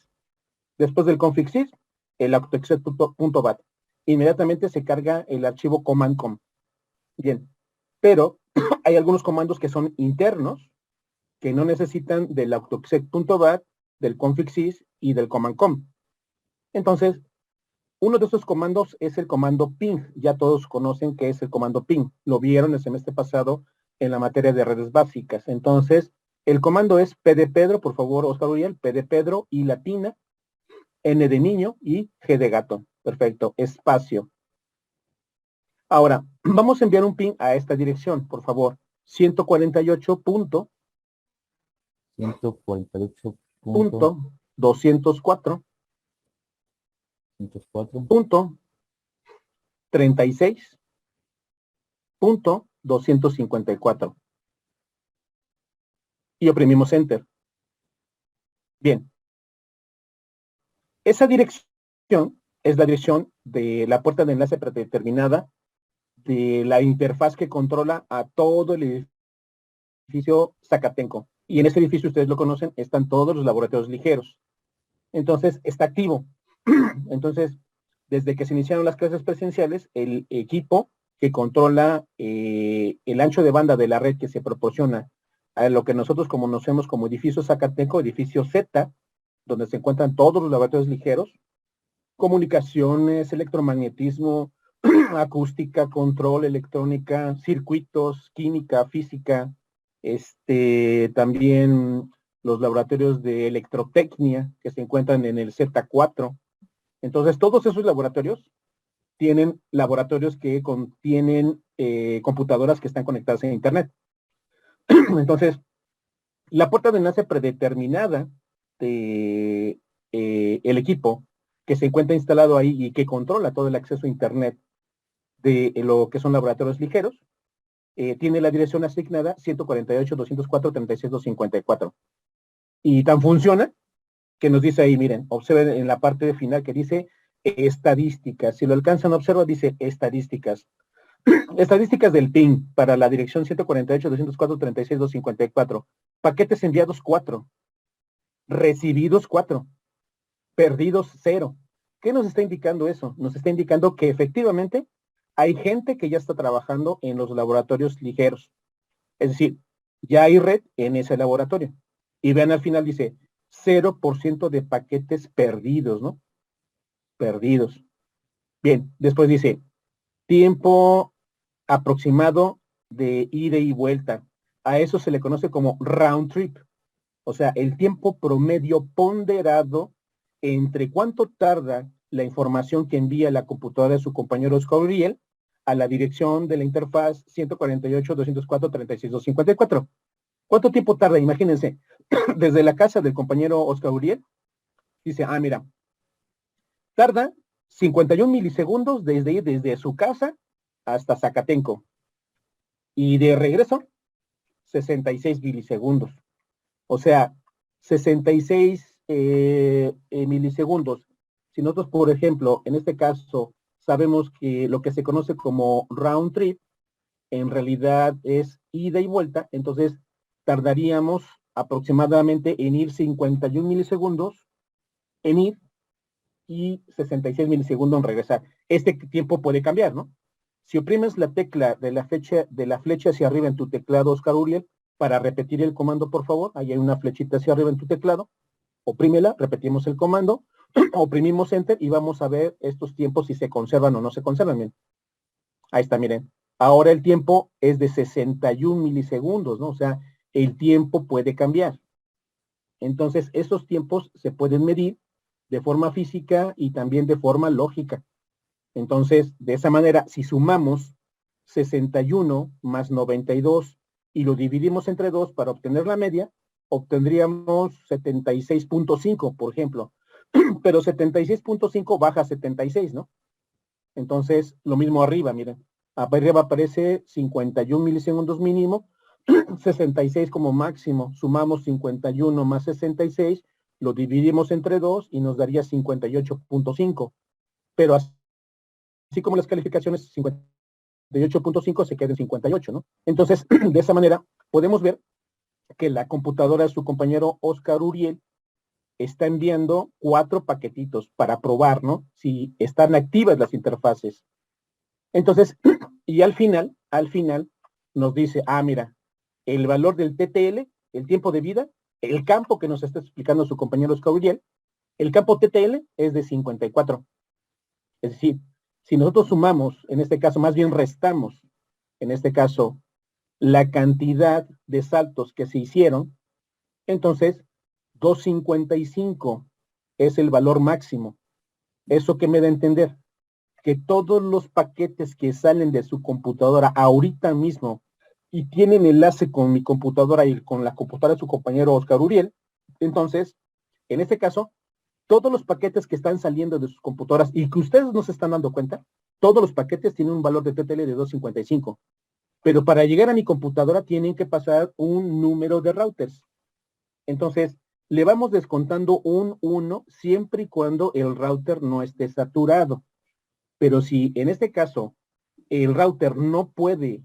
Después del config.sys, el autoexec.bat. Inmediatamente se carga el archivo command.com. Bien, pero hay algunos comandos que son internos, que no necesitan del autoexec.bat, del config.sys y del command.com. Entonces, uno de estos comandos es el comando ping. Ya todos conocen qué es el comando ping. Lo vieron el semestre pasado en la materia de redes básicas. Entonces, el comando es P de Pedro, por favor, Oscar Uriel, P de Pedro, I latina, N de niño y G de gato. Perfecto, espacio. Ahora, vamos a enviar un ping a esta dirección, por favor. 148.204.204 36.254 y oprimimos Enter. Bien, esa dirección es la dirección de la puerta de enlace predeterminada de la interfaz que controla a todo el edificio Zacatenco. Y en este edificio, ustedes lo conocen, están todos los laboratorios ligeros. Entonces, está activo. Entonces, desde que se iniciaron las clases presenciales, el equipo que controla el ancho de banda de la red que se proporciona a lo que nosotros conocemos como edificio Zacateco, edificio Z, donde se encuentran todos los laboratorios ligeros, comunicaciones, electromagnetismo, acústica, control, electrónica, circuitos, química, física, también los laboratorios de electrotecnia que se encuentran en el Z4. Entonces, todos esos laboratorios tienen laboratorios que contienen computadoras que están conectadas a Internet. Entonces, la puerta de enlace predeterminada de el equipo que se encuentra instalado ahí y que controla todo el acceso a Internet de lo que son laboratorios ligeros, tiene la dirección asignada 148.204.36.254. Y tan funciona que nos dice ahí, miren, observen en la parte final que dice estadísticas. Si lo alcanzan a observar, dice estadísticas. Estadísticas del PIN para la dirección 148.204.36.254. Paquetes enviados 4. Recibidos 4. Perdidos 0. ¿Qué nos está indicando eso? Nos está indicando que efectivamente hay gente que ya está trabajando en los laboratorios ligeros. Es decir, ya hay red en ese laboratorio. Y vean al final dice 0% de paquetes perdidos, ¿no? Perdidos. Bien, después dice tiempo aproximado de ida y vuelta. A eso se le conoce como round trip. O sea, el tiempo promedio ponderado entre cuánto tarda la información que envía la computadora de su compañero Oscar Uriel a la dirección de la interfaz 148.204.36.254. ¿Cuánto tiempo tarda? Imagínense, desde la casa del compañero Oscar Uriel, dice, mira, tarda 51 milisegundos desde su casa hasta Zacatenco. Y de regreso, 66 milisegundos. O sea, 66 milisegundos. Si nosotros, por ejemplo, en este caso, sabemos que lo que se conoce como round trip, en realidad es ida y vuelta, entonces tardaríamos aproximadamente en ir 51 milisegundos en ir y 66 milisegundos en regresar. Este tiempo puede cambiar, ¿no? Si oprimes la tecla de la flecha hacia arriba en tu teclado, Oscar Uriel, para repetir el comando, por favor, ahí hay una flechita hacia arriba en tu teclado, oprímela, repetimos el comando, oprimimos Enter y vamos a ver estos tiempos si se conservan o no se conservan. Bien. Ahí está, miren. Ahora el tiempo es de 61 milisegundos, ¿no? O sea, el tiempo puede cambiar. Entonces, esos tiempos se pueden medir de forma física y también de forma lógica. Entonces, de esa manera, si sumamos 61 más 92 y lo dividimos entre 2 para obtener la media, obtendríamos 76.5, por ejemplo. Pero 76.5 baja a 76, ¿no? Entonces, lo mismo arriba, miren. Arriba aparece 51 milisegundos mínimo, 66 como máximo. Sumamos 51 más 66, lo dividimos entre 2 y nos daría 58.5. Pero así como las calificaciones 58.5 se quedan en 58, ¿no? Entonces, de esa manera, podemos ver que la computadora de su compañero Oscar Uriel está enviando 4 paquetitos para probar, ¿no? Si están activas las interfaces. Entonces, y al final nos dice, mira, el valor del TTL, el tiempo de vida, el campo que nos está explicando su compañero Oscar Uriel, el campo TTL es de 54. Es decir, si nosotros sumamos, en este caso, más bien restamos, en este caso, la cantidad de saltos que se hicieron, entonces 255 es el valor máximo. ¿Eso qué me da a entender? Que todos los paquetes que salen de su computadora ahorita mismo y tienen enlace con mi computadora y con la computadora de su compañero Oscar Uriel, entonces, en este caso, todos los paquetes que están saliendo de sus computadoras y que ustedes no se están dando cuenta, todos los paquetes tienen un valor de TTL de 255. Pero para llegar a mi computadora tienen que pasar un número de routers. Entonces, le vamos descontando un 1 siempre y cuando el router no esté saturado. Pero si en este caso el router no puede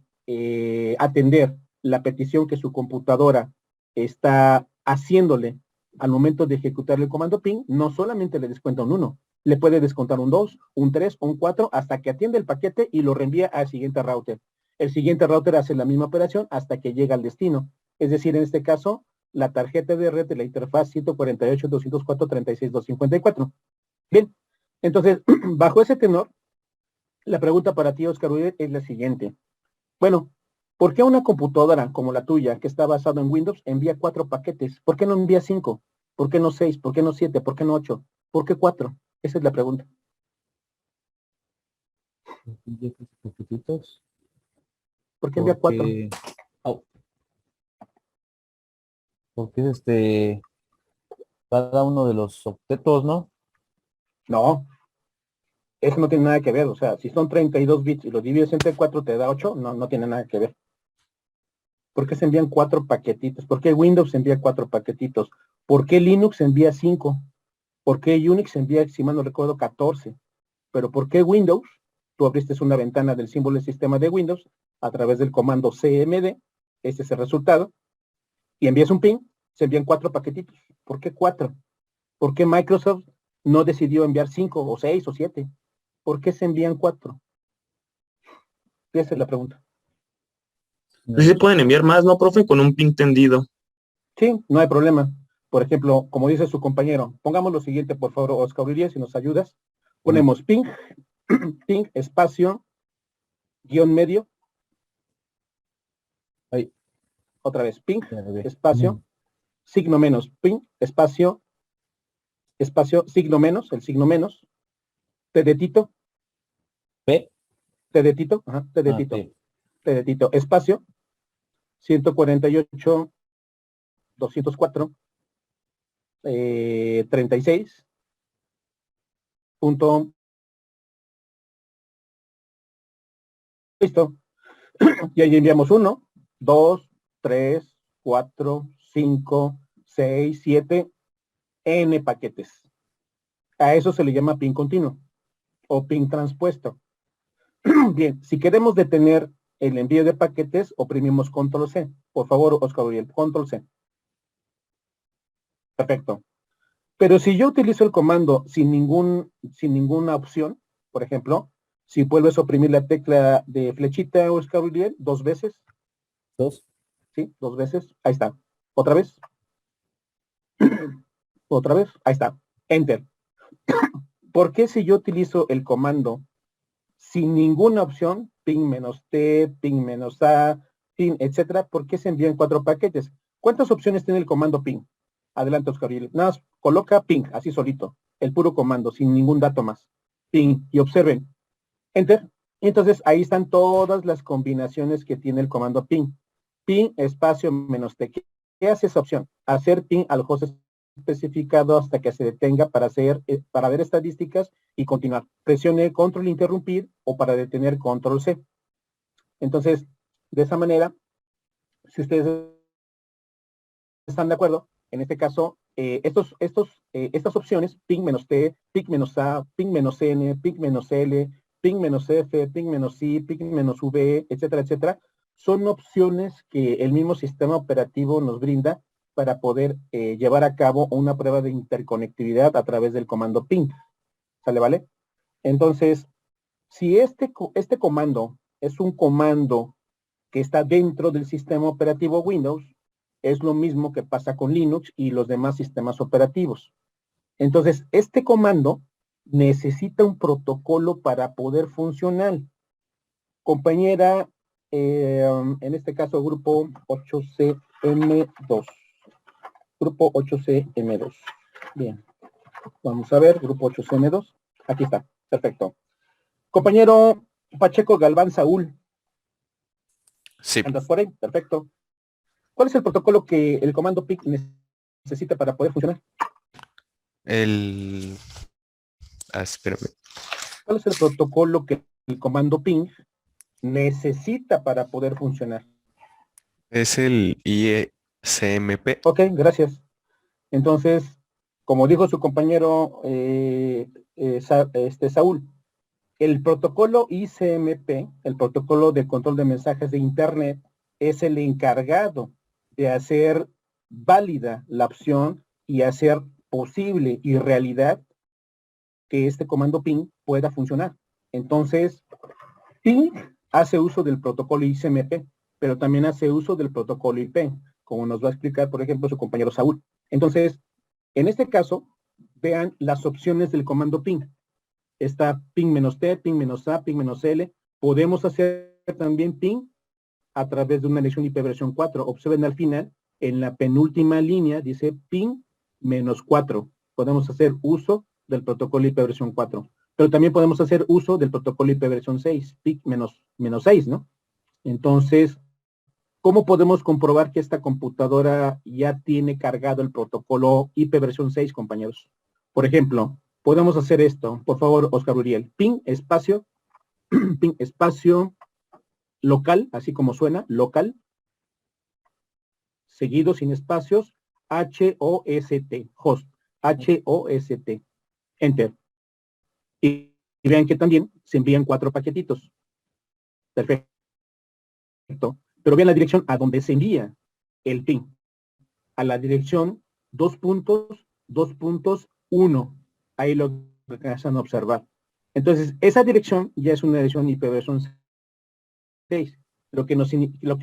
atender la petición que su computadora está haciéndole al momento de ejecutar el comando ping, no solamente le descuenta un 1, le puede descontar un 2, un 3, un 4, hasta que atiende el paquete y lo reenvía al siguiente router. El siguiente router hace la misma operación hasta que llega al destino. es decir, en este caso, la tarjeta de red de la interfaz 148.204.36.254. Bien, entonces, bajo ese tenor, la pregunta para ti, Oscar Uriel, es la siguiente. Bueno, ¿por qué una computadora como la tuya, que está basada en Windows, envía 4 paquetes? ¿Por qué no envía 5? ¿Por qué no 6? ¿Por qué no 7? ¿Por qué no 8? ¿Por qué 4? Esa es la pregunta. Poquititos, ¿Por qué envía 4? porque, au, porque es cada uno de los octetos, ¿no? No, eso no tiene nada que ver. O sea, si son 32 bits y lo divides entre 4 te da 8, no, no tiene nada que ver. ¿Por qué se envían 4 paquetitos? ¿Por qué Windows envía 4 paquetitos? ¿Por qué Linux envía 5? ¿Por qué Unix envía, si mal no recuerdo, 14? Pero ¿por qué Windows? Tú abriste una ventana del símbolo del sistema de Windows a través del comando CMD, este es el resultado, y envías un ping, se envían 4 paquetitos. ¿Por qué 4? ¿Por qué Microsoft no decidió enviar 5 o 6 o 7? ¿Por qué se envían 4? Esa es la pregunta. Sí se pueden enviar más, ¿no, profe? Con un ping tendido. Sí, no hay problema. Por ejemplo, como dice su compañero, pongamos lo siguiente, por favor, Oscar Uriel, si nos ayudas. Ponemos ping, ping, espacio, guión medio. Ahí. Otra vez, ping, espacio, signo menos, ping, espacio, espacio, signo menos, el signo menos, T de Tito, P. T de Tito, ajá, T de Tito, T de Tito, espacio, 148, 204, 36, punto, listo. Y ahí enviamos 1, 2, 3, 4, 5, 6, 7, N paquetes. A eso se le llama ping continuo o ping transpuesto. Bien, si queremos detener el envío de paquetes, oprimimos control C. Por favor, Oscar Uriel, control C. Perfecto. Pero si yo utilizo el comando sin ninguna opción, por ejemplo, si vuelves a oprimir la tecla de flechita, Oscar Uriel, 2 veces. 2. ¿Sí? 2 veces. Ahí está. Otra vez. Otra vez. Ahí está. Enter. ¿Por qué si yo utilizo el comando sin ninguna opción, ping menos T, ping menos A, ping, etcétera, por qué se envían 4 paquetes? ¿Cuántas opciones tiene el comando ping? Adelante, Oscar Uriel. Nada más coloca ping, así solito, el puro comando, sin ningún dato más. Ping, y observen, enter. Y entonces ahí están todas las combinaciones que tiene el comando ping. Ping, espacio, menos T. ¿Qué hace esa opción? Hacer ping al host especificado hasta que se detenga para ver estadísticas y continuar. Presione control interrumpir o para detener control C. Entonces, de esa manera, si ustedes están de acuerdo, en este caso, estas opciones, ping menos T, ping menos A, ping menos N, ping menos L, ping menos F, ping menos I, ping menos V, etcétera, etcétera, son opciones que el mismo sistema operativo nos brinda para poder llevar a cabo una prueba de interconectividad a través del comando ping. ¿Sale, vale? Entonces, si este comando es un comando que está dentro del sistema operativo Windows, es lo mismo que pasa con Linux y los demás sistemas operativos. Entonces, este comando necesita un protocolo para poder funcionar. Compañera, en este caso, grupo 8CM2. Grupo 8CM2. Bien. Vamos a ver, grupo 8CM2. Aquí está. Perfecto. Compañero Pacheco Galván Saúl. Sí. ¿Andas por ahí? Perfecto. ¿Cuál es el protocolo que el comando ping necesita para poder funcionar? Espérame. ¿Cuál es el protocolo que el comando ping necesita para poder funcionar? Es el ICMP. Ok, gracias. Entonces, como dijo su compañero Saúl, el protocolo ICMP, el protocolo de control de mensajes de Internet, es el encargado de hacer válida la opción y hacer posible y realidad que este comando ping pueda funcionar. Entonces, ping hace uso del protocolo ICMP, pero también hace uso del protocolo IP. como nos va a explicar, por ejemplo, su compañero Saúl. Entonces, en este caso, vean las opciones del comando ping. Está ping-t, ping-a, ping-l. Podemos hacer también ping a través de una dirección IP versión 4. Observen al final, en la penúltima línea, dice ping-4. Podemos hacer uso del protocolo IP versión 4. Pero también podemos hacer uso del protocolo IP versión 6, ping-6, ¿no? Entonces, ¿cómo podemos comprobar que esta computadora ya tiene cargado el protocolo IP versión 6, compañeros? Por ejemplo, podemos hacer esto. Por favor, Oscar Uriel. Ping espacio local, así como suena, local, seguido sin espacios, H-O-S-T, host, H-O-S-T, enter. Y vean que también se envían 4 paquetitos. Perfecto. Pero vean la dirección a donde se envía el ping. A la dirección 2.2.1. Ahí lo alcanzan a observar. Entonces, esa dirección ya es una dirección IP versión 6, lo que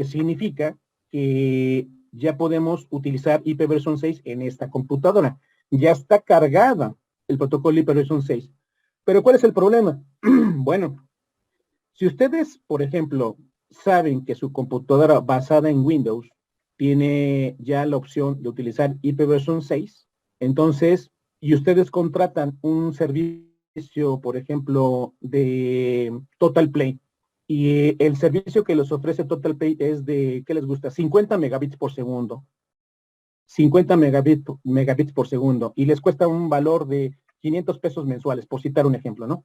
significa que ya podemos utilizar IP versión 6 en esta computadora. Ya está cargada el protocolo IP versión 6. Pero ¿cuál es el problema? Bueno, si ustedes, por ejemplo, saben que su computadora basada en Windows tiene ya la opción de utilizar IP versión 6, entonces, y ustedes contratan un servicio, por ejemplo, de Total Play, y el servicio que les ofrece Total Play es de, ¿qué les gusta? 50 megabits por segundo. 50 megabits por segundo, y les cuesta un valor de 500 pesos mensuales, por citar un ejemplo, ¿no?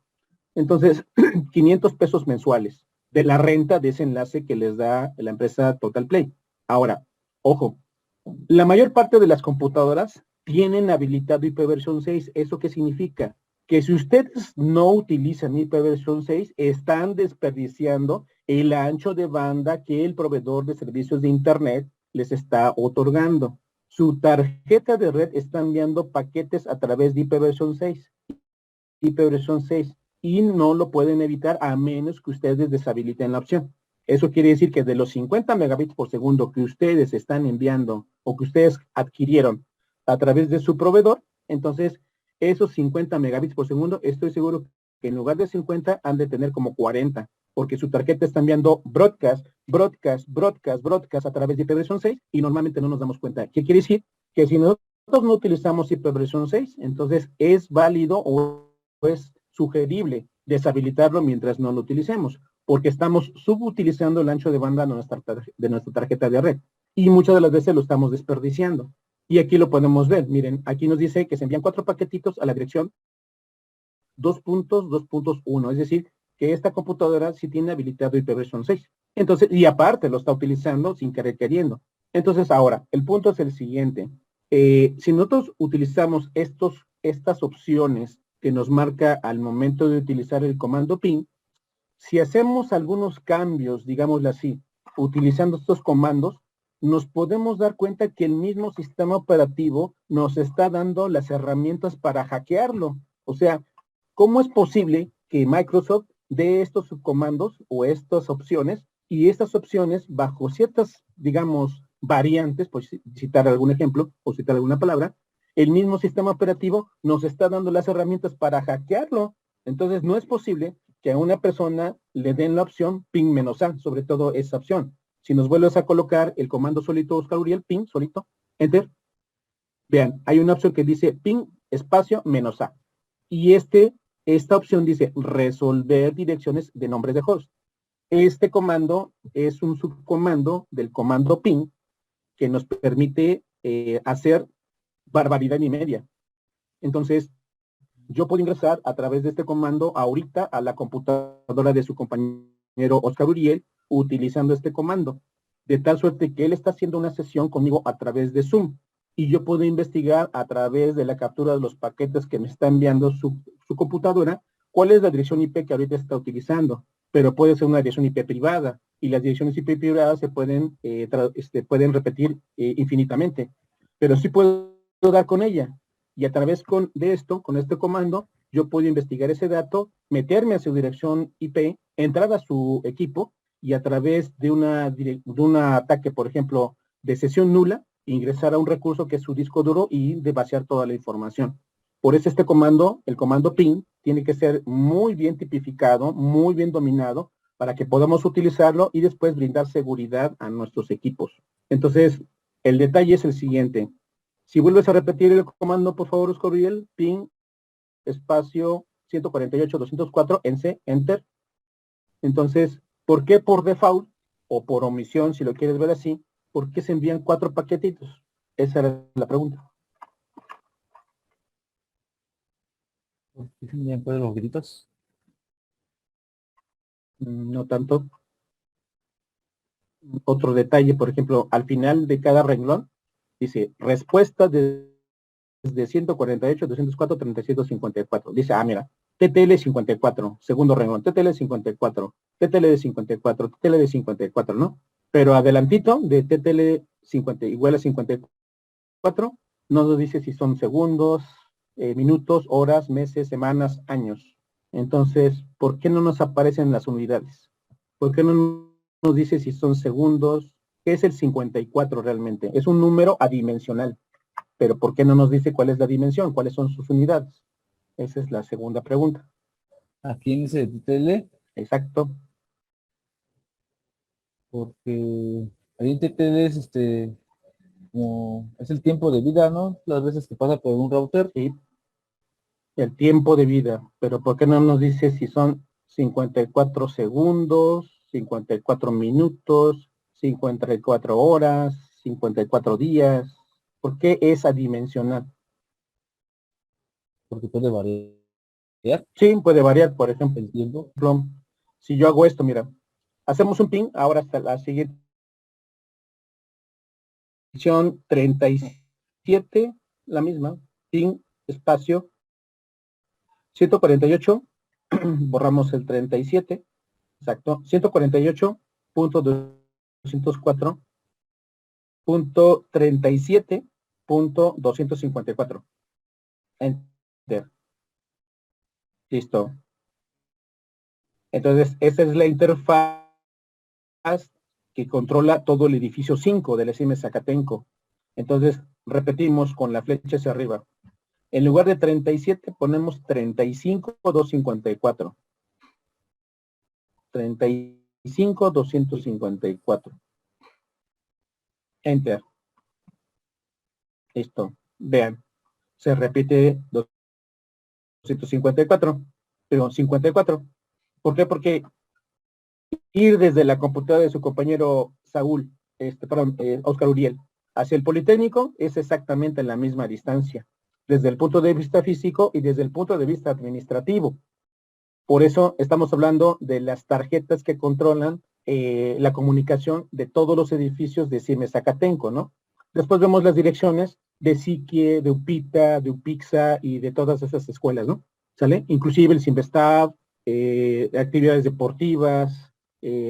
Entonces, 500 pesos mensuales de la renta de ese enlace que les da la empresa Total Play. Ahora, ojo, la mayor parte de las computadoras tienen habilitado IP versión 6. ¿Eso qué significa? Que si ustedes no utilizan IP versión 6, están desperdiciando el ancho de banda que el proveedor de servicios de Internet les está otorgando. Su tarjeta de red está enviando paquetes a través de IP versión 6. IP versión 6. Y no lo pueden evitar a menos que ustedes deshabiliten la opción. Eso quiere decir que de los 50 megabits por segundo que ustedes están enviando o que ustedes adquirieron a través de su proveedor, entonces esos 50 megabits por segundo, estoy seguro que en lugar de 50 han de tener como 40, porque su tarjeta está enviando broadcast a través de IP versión 6 y normalmente no nos damos cuenta. ¿Qué quiere decir? Que si nosotros no utilizamos IP versión 6, entonces es válido o es sugerible deshabilitarlo mientras no lo utilicemos, porque estamos subutilizando el ancho de banda de nuestra tarjeta de red y muchas de las veces lo estamos desperdiciando. Y aquí lo podemos ver. Miren, aquí nos dice que se envían 4 paquetitos a la dirección 2.2.1, es decir, que esta computadora sí tiene habilitado IP versión 6. Entonces, y aparte lo está utilizando sin querer queriendo. Entonces, ahora, el punto es el siguiente. Si nosotros utilizamos estas opciones que nos marca al momento de utilizar el comando ping, si hacemos algunos cambios, digámoslo así, utilizando estos comandos, nos podemos dar cuenta que el mismo sistema operativo nos está dando las herramientas para hackearlo. O sea, ¿cómo es posible que Microsoft dé estos subcomandos o estas opciones y estas opciones bajo ciertas, digamos, variantes, por citar algún ejemplo o citar alguna palabra, el mismo sistema operativo nos está dando las herramientas para hackearlo? Entonces, no es posible que a una persona le den la opción ping-a, sobre todo esa opción. Si nos vuelves a colocar el comando solito, Oscar Uriel, ping, solito, enter, vean, hay una opción que dice ping espacio -a. Y esta opción dice resolver direcciones de nombres de host. Este comando es un subcomando del comando ping que nos permite hacer barbaridad y media. Entonces, yo puedo ingresar a través de este comando ahorita a la computadora de su compañero Oscar Uriel utilizando este comando, de tal suerte que él está haciendo una sesión conmigo a través de Zoom y yo puedo investigar a través de la captura de los paquetes que me está enviando su computadora cuál es la dirección IP que ahorita está utilizando, pero puede ser una dirección IP privada y las direcciones IP privadas se pueden repetir infinitamente, pero sí puedo dar con ella. Y a través de este comando, yo puedo investigar ese dato, meterme a su dirección IP, entrar a su equipo y a través de un ataque, por ejemplo, de sesión nula, ingresar a un recurso que es su disco duro y de vaciar toda la información. Por eso este comando, el comando ping, tiene que ser muy bien tipificado, muy bien dominado, para que podamos utilizarlo y después brindar seguridad a nuestros equipos. Entonces, el detalle es el siguiente. Si vuelves a repetir el comando, por favor, Oscar Uriel, ping, espacio 148.204, en C, enter. Entonces, ¿por qué por default o por omisión, si lo quieres ver así, por qué se envían 4 paquetitos? Esa era la pregunta. ¿Por qué se envían los gritos? No tanto. Otro detalle, por ejemplo, al final de cada renglón, dice, respuesta desde 148, 204, 354. Dice, mira, TTL 54, segundo renglón, TTL 54, TTL de 54, TTL de 54, ¿no? Pero adelantito de TTL 50 igual a 54, no nos dice si son segundos, minutos, horas, meses, semanas, años. Entonces, ¿por qué no nos aparecen las unidades? ¿Por qué no nos dice si son segundos? ¿Qué es el 54 realmente? Es un número adimensional, pero ¿por qué no nos dice cuál es la dimensión? ¿Cuáles son sus unidades? Esa es la segunda pregunta. Aquí en ese TTL, Exacto. porque ahí en TTL es como es el tiempo de vida, ¿no? Las veces que pasa por un router. Sí. El tiempo de vida, pero ¿por qué no nos dice si son 54 segundos, 54 minutos, 54 horas, 54 días? ¿Por qué es adimensional? Porque puede variar Sí, puede variar, por ejemplo, el tiempo. si yo hago esto, mira, hacemos un ping, ahora hasta la siguiente edición 37, la misma, ping, espacio, 148, borramos el 37, exacto, 148.204.37.254. Enter. Listo. Entonces, esa es la interfaz que controla todo el edificio 5 del SM Zacatenco. Entonces, repetimos con la flecha hacia arriba. En lugar de 37, ponemos 35.254. 35.254. Enter. Listo. Vean, se repite 254, pero 54. ¿Por qué? Porque ir desde la computadora de su compañero Saúl, Oscar Uriel, hacia el Politécnico es exactamente la misma distancia, desde el punto de vista físico y desde el punto de vista administrativo. Por eso estamos hablando de las tarjetas que controlan la comunicación de todos los edificios de CIME Zacatenco, ¿no? Después vemos las direcciones de Siquie, de Upita, de Upixa y de todas esas escuelas, ¿no? ¿Sale? Inclusive el Simvestab, actividades deportivas,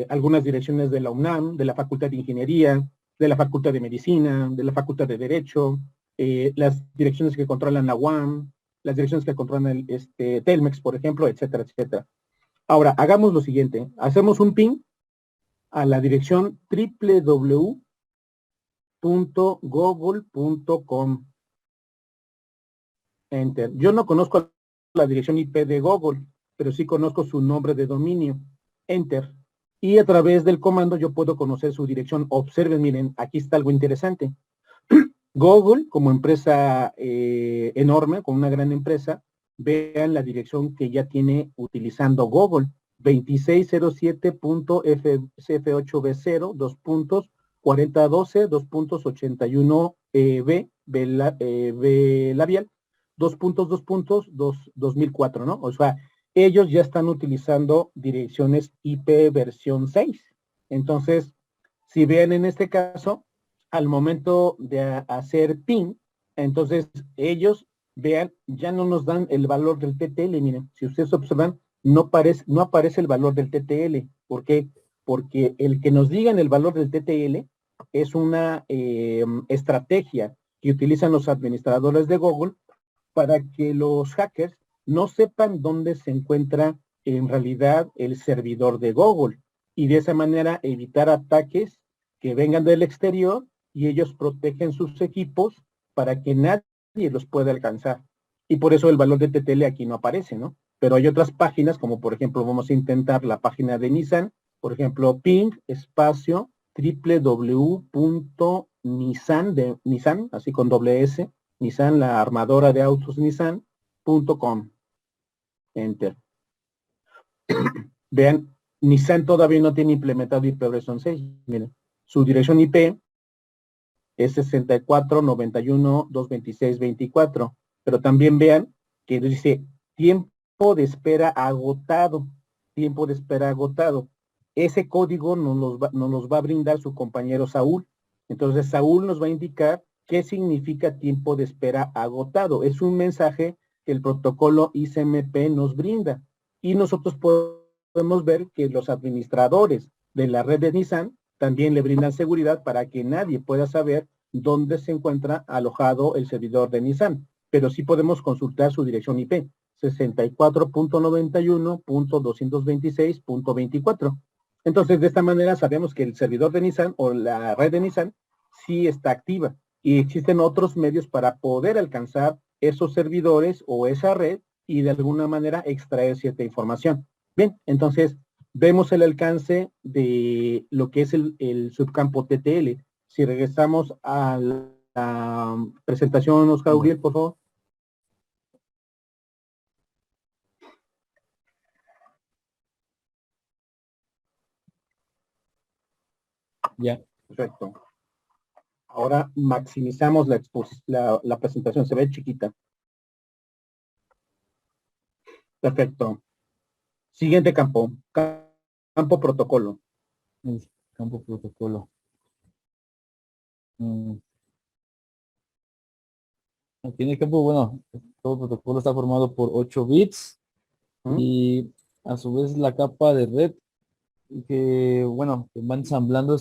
algunas direcciones de la UNAM, de la Facultad de Ingeniería, de la Facultad de Medicina, de la Facultad de Derecho, las direcciones que controlan la UAM, las direcciones que controlan el Telmex, por ejemplo, etcétera, etcétera. Ahora, hagamos lo siguiente. Hacemos un ping a la dirección www.google.com. Enter. Yo no conozco la dirección IP de Google, pero sí conozco su nombre de dominio. Enter. Y a través del comando yo puedo conocer su dirección. Observen, miren, aquí está algo interesante. Google, como empresa enorme, como una gran empresa, vean la dirección que ya tiene utilizando Google, 2607.cf8b0, 2.4012, 2.81b, B labial, 2004, ¿no? O sea, ellos ya están utilizando direcciones IP versión 6. Entonces, si ven en este caso, al momento de hacer ping, entonces ellos, vean, ya no nos dan el valor del TTL. Miren, si ustedes observan, no aparece el valor del TTL. ¿Por qué? Porque el que nos digan el valor del TTL es una estrategia que utilizan los administradores de Google para que los hackers no sepan dónde se encuentra en realidad el servidor de Google y de esa manera evitar ataques que vengan del exterior y ellos protegen sus equipos para que nadie los pueda alcanzar. Y por eso el valor de TTL aquí no aparece, ¿no? Pero hay otras páginas, como por ejemplo, vamos a intentar la página de Nissan, por ejemplo, ping espacio www.nissan, de Nissan, así con doble S, Nissan, la armadora de autos Nissan.com. Enter. Vean, Nissan todavía no tiene implementado IP versión 6. Miren, su dirección IP es 6491.226.24. Pero también vean que dice tiempo de espera agotado. Tiempo de espera agotado. Ese código nos va a brindar su compañero Saúl. Entonces Saúl nos va a indicar qué significa tiempo de espera agotado. Es un mensaje que el protocolo ICMP nos brinda. Y nosotros podemos ver que los administradores de la red de Nissan también le brindan seguridad para que nadie pueda saber dónde se encuentra alojado el servidor de Nissan. Pero sí podemos consultar su dirección IP, 64.91.226.24. Entonces, de esta manera sabemos que el servidor de Nissan o la red de Nissan sí está activa y existen otros medios para poder alcanzar esos servidores o esa red y de alguna manera extraer cierta información. Bien, entonces vemos el alcance de lo que es el subcampo TTL. Si regresamos a la presentación, Oscar Uriel, por favor. Ya. Perfecto. Ahora maximizamos la presentación, se ve chiquita. Perfecto. Siguiente campo. Campo protocolo. El campo protocolo. Aquí en el campo, bueno, todo protocolo está formado por 8 bits y a su vez la capa de red que, bueno, que va ensamblando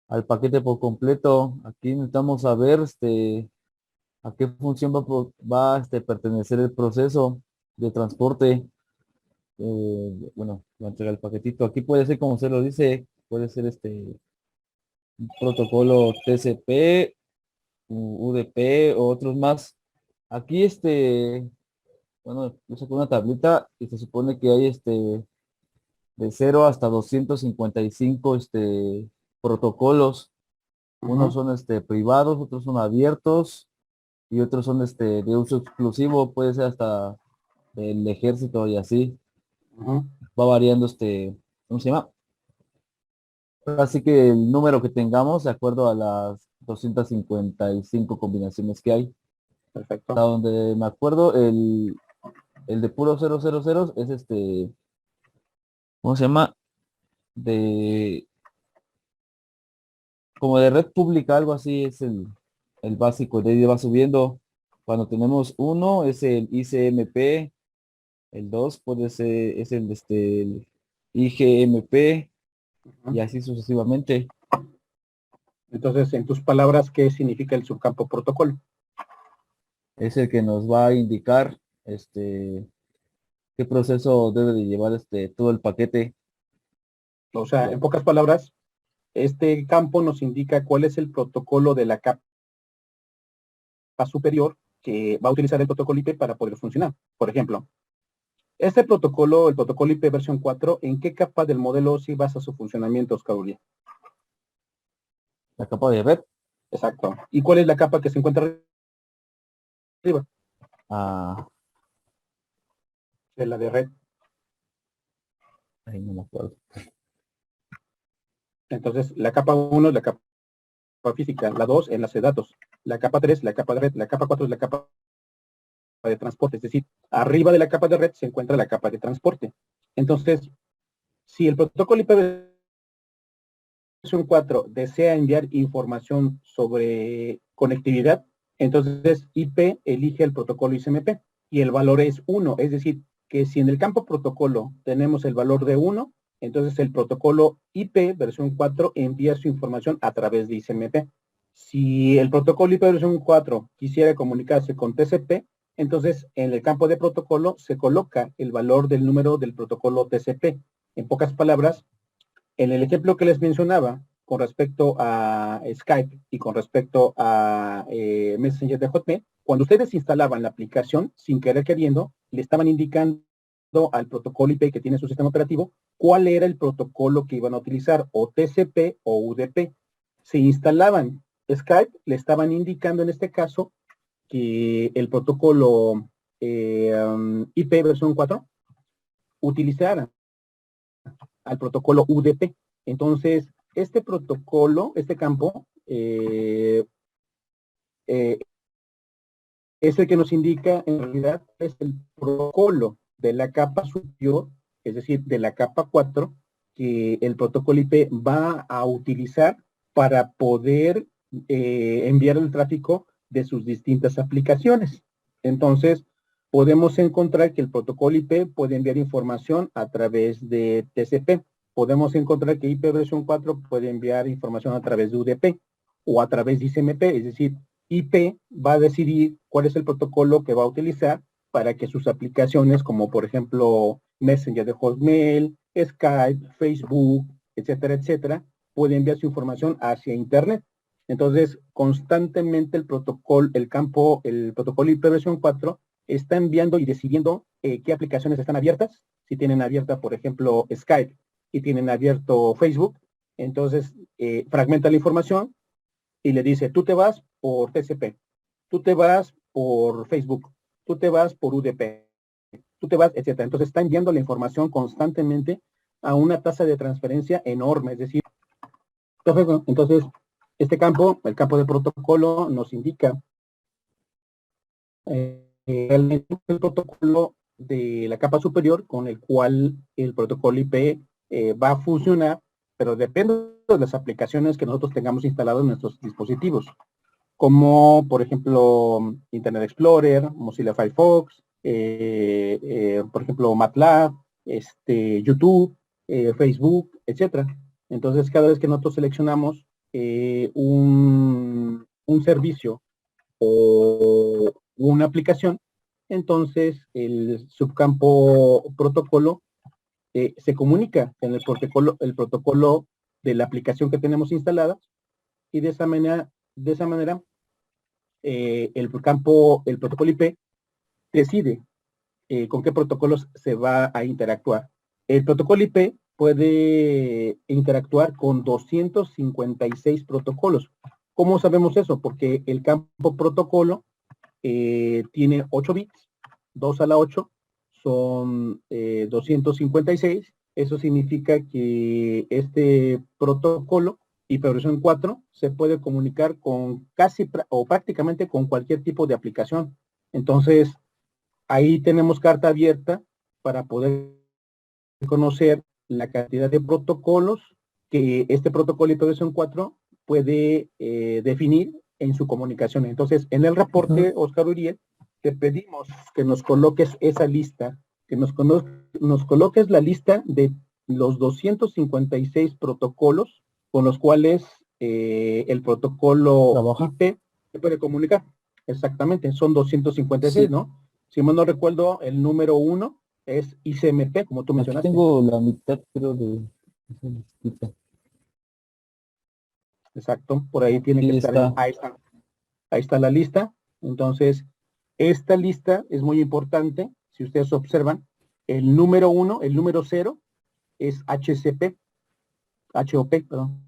al paquete por completo. Aquí necesitamos saber a qué función va a pertenecer el proceso de transporte. Bueno, va a entregar el paquetito. Aquí puede ser, como se lo dice, puede ser un protocolo TCP, UDP o otros más. Aquí bueno, yo saco una tablita y se supone que hay de 0 hasta 255 protocolos. Unos son privados, otros son abiertos y otros son de uso exclusivo, puede ser hasta del ejército y así. Va variando ¿cómo se llama? Así que el número que tengamos de acuerdo a las 255 combinaciones que hay. Perfecto. Hasta donde me acuerdo, el de puro 000 es ¿cómo se llama? Como de red pública, algo así es el básico, de ahí va subiendo. Cuando tenemos uno es el ICMP, el 2 puede ser, es el IGMP y así sucesivamente. Entonces, en tus palabras, ¿qué significa el subcampo protocolo? Es el que nos va a indicar qué proceso debe de llevar todo el paquete. O sea, en pocas palabras, este campo nos indica cuál es el protocolo de la capa superior que va a utilizar el protocolo IP para poder funcionar. Por ejemplo, este protocolo, el protocolo IP versión 4, ¿en qué capa del modelo OSI basa su funcionamiento, Oscar Uriel? La capa de red. Exacto. ¿Y cuál es la capa que se encuentra arriba? De la de red. Ahí no me acuerdo. Entonces, la capa 1 es la capa física, la 2 enlace de datos, la capa 3 la capa de red, la capa 4 es la capa de transporte, es decir, arriba de la capa de red se encuentra la capa de transporte. Entonces, si el protocolo IP versión 4 desea enviar información sobre conectividad, entonces IP elige el protocolo ICMP y el valor es 1, es decir, que si en el campo protocolo tenemos el valor de 1, entonces el protocolo IP versión 4 envía su información a través de ICMP. Si el protocolo IP versión 4 quisiera comunicarse con TCP, entonces en el campo de protocolo se coloca el valor del número del protocolo TCP. En pocas palabras, en el ejemplo que les mencionaba, con respecto a Skype y con respecto a Messenger de Hotmail, cuando ustedes instalaban la aplicación, sin querer queriendo, le estaban indicando al protocolo IP que tiene su sistema operativo cuál era el protocolo que iban a utilizar, o TCP o UDP. Si instalaban Skype, le estaban indicando en este caso que el protocolo IP versión 4 utilizara al protocolo UDP. Entonces, este protocolo, este campo, es el que nos indica, en realidad, es el protocolo de la capa superior, es decir, de la capa 4, que el protocolo IP va a utilizar para poder enviar el tráfico de sus distintas aplicaciones. Entonces, podemos encontrar que el protocolo IP puede enviar información a través de TCP. Podemos encontrar que IP versión 4 puede enviar información a través de UDP o a través de ICMP, es decir, IP va a decidir cuál es el protocolo que va a utilizar para que sus aplicaciones, como por ejemplo Messenger de Hotmail, Skype, Facebook, etcétera, etcétera, puede enviar su información hacia Internet. Entonces, constantemente el protocolo, el protocolo IP versión 4 está enviando y decidiendo qué aplicaciones están abiertas. Si tienen abierta, por ejemplo, Skype y tienen abierto Facebook, entonces fragmenta la información y le dice, tú te vas por TCP, tú te vas por Facebook, tú te vas por UDP, tú te vas, etcétera. Entonces está enviando la información constantemente a una tasa de transferencia enorme, es decir, entonces este campo, el campo de protocolo, nos indica realmente el protocolo de la capa superior con el cual el protocolo IP va a funcionar, pero depende de las aplicaciones que nosotros tengamos instaladas en nuestros dispositivos, como por ejemplo Internet Explorer, Mozilla Firefox, por ejemplo MATLAB, YouTube, Facebook, etcétera. Entonces cada vez que nosotros seleccionamos un servicio o una aplicación, entonces el subcampo protocolo se comunica en el protocolo de la aplicación que tenemos instalada, y de esa manera el protocolo IP decide con qué protocolos se va a interactuar. El protocolo IP puede interactuar con 256 protocolos. ¿Cómo sabemos eso? Porque el campo protocolo tiene 8 bits, 2 a la 8 son 256. Eso significa que este protocolo IP versión 4 se puede comunicar con casi o prácticamente con cualquier tipo de aplicación. Entonces, ahí tenemos carta abierta para poder conocer la cantidad de protocolos que este protocolo IP versión 4 puede definir en su comunicación. Entonces, en el reporte, Oscar Uriel, te pedimos que nos coloques esa lista, que nos coloques la lista de los 256 protocolos con los cuales el protocolo ¿Trabaja? IP se puede comunicar. Exactamente, son 256, Sí. ¿no? Si mal no recuerdo, el número 1 es ICMP, como tú Aquí mencionaste. tengo la mitad, creo, de esa listita. Exacto, por ahí tiene que Aquí estar. está. Ahí está la lista. Entonces, esta lista es muy importante. Si ustedes observan, el número 1, el número 0 es HCP, HOP, perdón.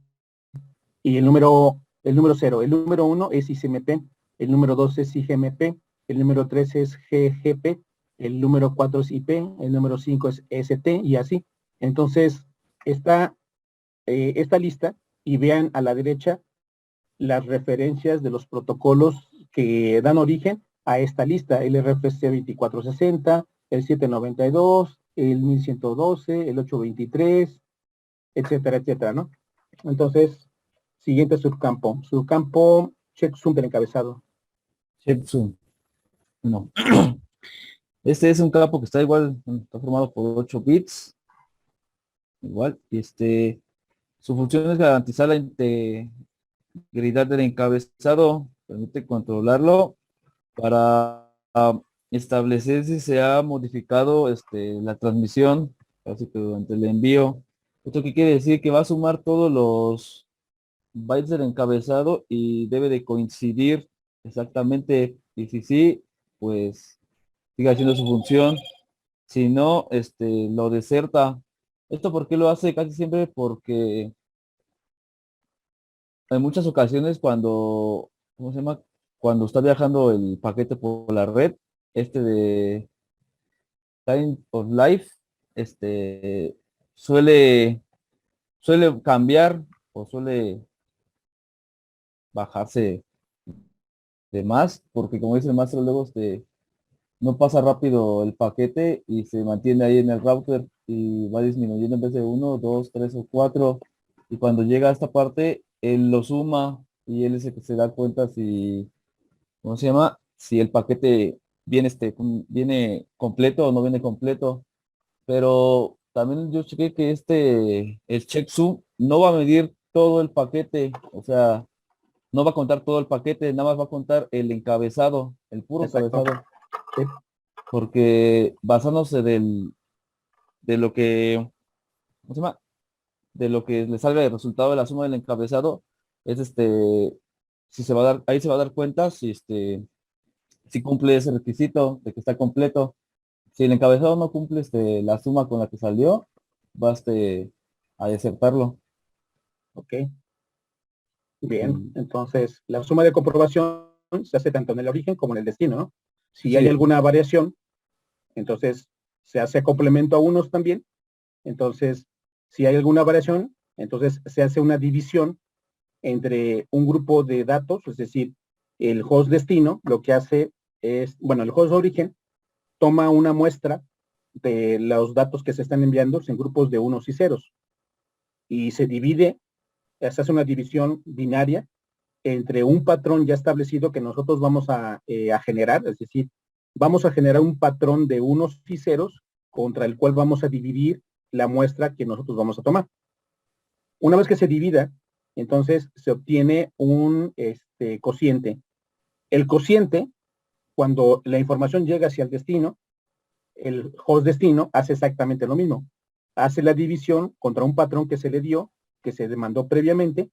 Y el número 0, el número 1 es ICMP, el número 2 es IGMP, el número 3 es GGP, el número 4 es IP, el número 5 es ST y así. Entonces, está esta lista, y vean a la derecha las referencias de los protocolos que dan origen a esta lista: el RFC 2460, el 792, el 1112, el 823, etcétera, etcétera, ¿no? Entonces, siguiente subcampo checksum del encabezado. Chepsum. No. Este es un campo que está igual, está formado por 8 bits. Igual. Su función es garantizar la integridad del encabezado. Permite controlarlo para establecer si se ha modificado la transmisión, así que durante el envío. ¿Esto qué quiere decir? Que va a sumar todos bytes del encabezado y debe de coincidir exactamente. Y si sí, pues sigue haciendo su función. Si no, lo deserta. ¿Esto por qué lo hace casi siempre? Porque en muchas ocasiones cuando, ¿cómo se llama? Cuando está viajando el paquete por la red, de Time of Life, este, suele, suele cambiar o suele bajarse de más, porque como dice el maestro, luego no pasa rápido el paquete y se mantiene ahí en el router y va disminuyendo en vez de uno, dos, tres o cuatro. Y cuando llega a esta parte, él lo suma y él es el que se da cuenta si, ¿cómo se llama? Si el paquete viene completo o no viene completo. Pero también yo chequé que el checksum no va a medir todo el paquete, o sea, no va a contar todo el paquete, nada más va a contar el encabezado, el puro Exacto. encabezado, Sí, porque basándose de lo que, ¿cómo se llama? De lo que le salga el resultado de la suma del encabezado, es si se va a dar, ahí se va a dar cuenta si cumple ese requisito de que está completo. Si el encabezado no cumple la suma con la que salió, va a desertarlo. ok. Bien. Y Entonces, la suma de comprobación se hace tanto en el origen como en el destino, ¿no? Si hay sí, alguna variación, entonces se hace complemento a unos también. Entonces, si hay alguna variación, entonces se hace una división entre un grupo de datos, es decir, el host destino, lo que hace es, bueno, el host origen toma una muestra de los datos que se están enviando en grupos de unos y ceros y se divide, se hace una división binaria entre un patrón ya establecido que nosotros vamos a generar, es decir, vamos a generar un patrón de unos y ceros contra el cual vamos a dividir la muestra que nosotros vamos a tomar. Una vez que se divida, entonces se obtiene un cociente. El cociente, cuando la información llega hacia el destino, el host destino hace exactamente lo mismo. Hace la división contra un patrón que se le dio, que se demandó previamente,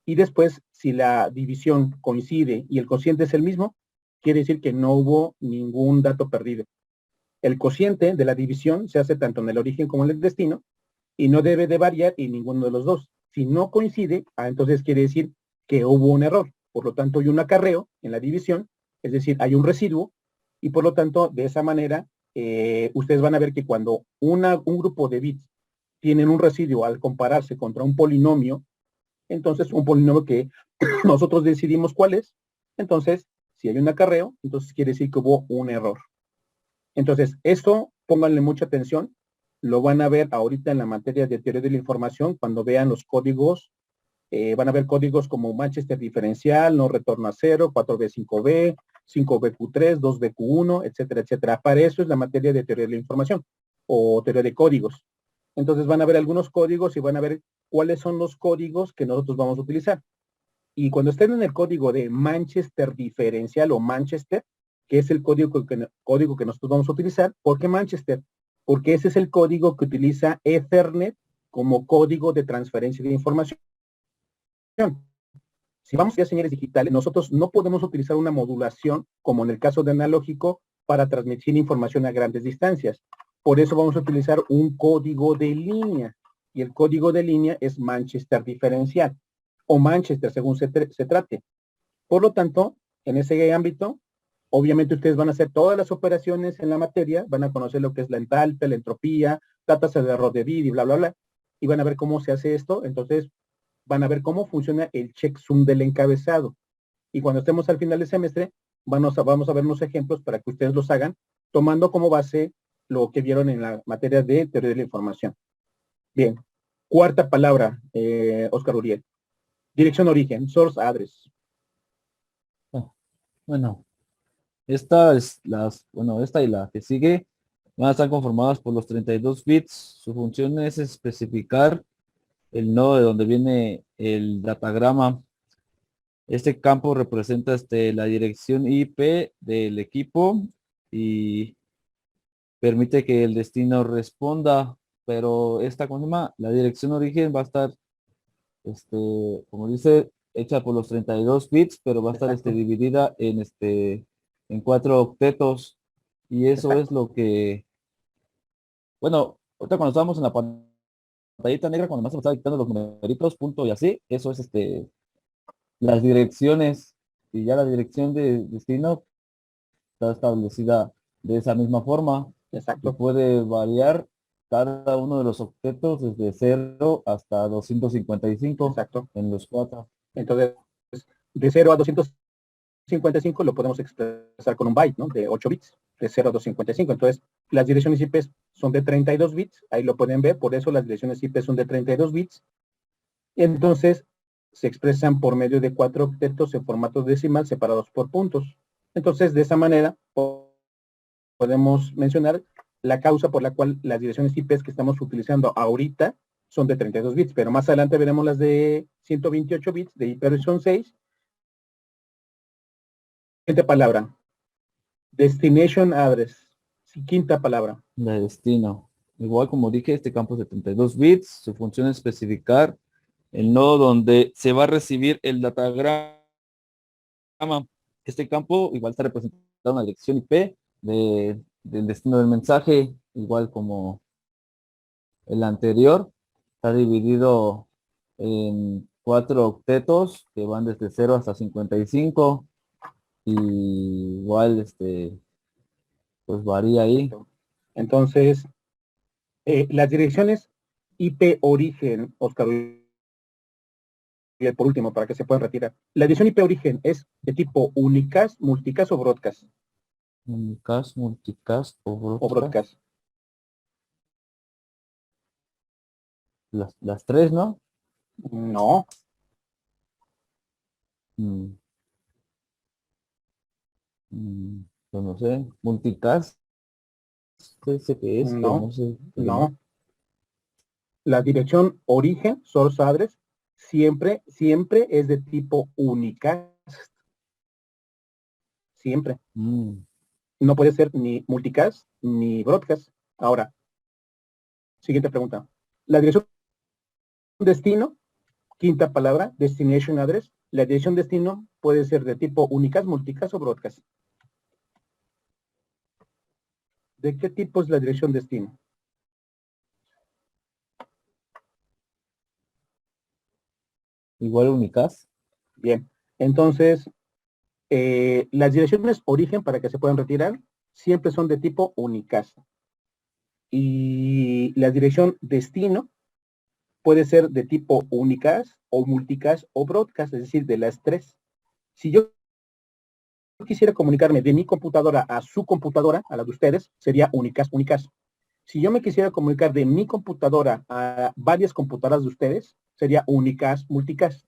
y después, si la división coincide y el cociente es el mismo, quiere decir que no hubo ningún dato perdido. El cociente de la división se hace tanto en el origen como en el destino y no debe de variar en ninguno de los dos. Si no coincide, entonces quiere decir que hubo un error. Por lo tanto, hay un acarreo en la división, es decir, hay un residuo y por lo tanto, de esa manera, ustedes van a ver que cuando un grupo de bits tienen un residuo al compararse contra un polinomio, entonces un polinomio que nosotros decidimos cuál es, entonces, si hay un acarreo, entonces quiere decir que hubo un error. Entonces, esto, pónganle mucha atención, lo van a ver ahorita en la materia de teoría de la información, cuando vean los códigos, van a ver códigos como Manchester diferencial, no retorno a cero, 4B5B, 5BQ3, 2BQ1, etcétera, etcétera. Para eso es la materia de teoría de la información o teoría de códigos. Entonces van a ver algunos códigos y van a ver cuáles son los códigos que nosotros vamos a utilizar. Y cuando estén en el código de Manchester diferencial o Manchester, que es el código que nosotros vamos a utilizar, ¿por qué Manchester? Porque ese es el código que utiliza Ethernet como código de transferencia de información. Si vamos a señales digitales, nosotros no podemos utilizar una modulación, como en el caso de analógico, para transmitir información a grandes distancias. Por eso vamos a utilizar un código de línea. Y el código de línea es Manchester diferencial o Manchester, según se trate. Por lo tanto, en ese ámbito, obviamente ustedes van a hacer todas las operaciones en la materia, van a conocer lo que es la entalpia, la entropía, la tasa de error de bit y bla, bla, bla, y van a ver cómo se hace esto. Entonces, van a ver cómo funciona el checksum del encabezado. Y cuando estemos al final del semestre, vamos a ver unos ejemplos para que ustedes los hagan, tomando como base lo que vieron en la materia de teoría de la información. Bien, cuarta palabra, Oscar Uriel. Dirección origen, source address. bueno, esta y la que sigue van a estar conformadas por los 32 bits. Su función es especificar el nodo de donde viene el datagrama. Este campo representa la dirección IP del equipo y permite que el destino responda, pero ¿cómo se llama? La dirección origen va a estar como dice, hecha por los 32 bits, pero va a estar Exacto. dividida en 4 octetos. Y eso es Exacto. lo que, bueno, ahorita cuando estábamos en la pantallita negra, cuando más se estaba quitando los numeritos, punto y así, eso es las direcciones. Y ya la dirección de destino está establecida de esa misma forma y Exacto. puede variar cada uno de los objetos desde 0 hasta 255 Exacto. en los 4. Entonces, de 0 a 255 lo podemos expresar con un byte, ¿no? De 8 bits, de 0 a 255. Entonces, las direcciones IP son de 32 bits, ahí lo pueden ver, por eso las direcciones IP son de 32 bits. Entonces, se expresan por medio de 4 octetos en formato decimal separados por puntos. Entonces, de esa manera, podemos mencionar la causa por la cual las direcciones IP que estamos utilizando ahorita son de 32 bits, pero más adelante veremos las de 128 bits de hiperversión 6. Siguiente palabra, destination address. Quinta palabra. De destino. Igual como dije, este campo es de 32 bits. Su función es especificar el nodo donde se va a recibir el datagrama. Este campo igual está representado en la dirección IP del destino del mensaje, igual como el anterior. Está dividido en 4 octetos que van desde 0 hasta 55. Y igual, pues varía ahí. Entonces, las direcciones IP origen, Oscar, por último, para que se puedan retirar. La dirección IP origen es de tipo unicast, multicast o broadcast. Unicast, multicast o O broadcast. broadcast. Las tres, ¿no? No, Mm, pues no sé. Multicast, sé que es, pero no, no sé lo demás. no. La dirección origen, source address, siempre es de tipo unicast. Siempre. Mm, No puede ser ni multicast ni broadcast. Ahora, siguiente pregunta. La dirección destino, quinta palabra, destination address. La dirección destino puede ser de tipo unicast, multicast o broadcast. ¿De qué tipo es la dirección destino? igual Unicast. Bien, entonces, las direcciones origen, para que se puedan retirar, siempre son de tipo unicast. Y la dirección destino puede ser de tipo unicast o multicast o broadcast, es decir, de las tres. Si yo quisiera comunicarme de mi computadora a su computadora, a la de ustedes, sería unicast, unicast. Si yo me quisiera comunicar de mi computadora a varias computadoras de ustedes, sería unicast, multicast.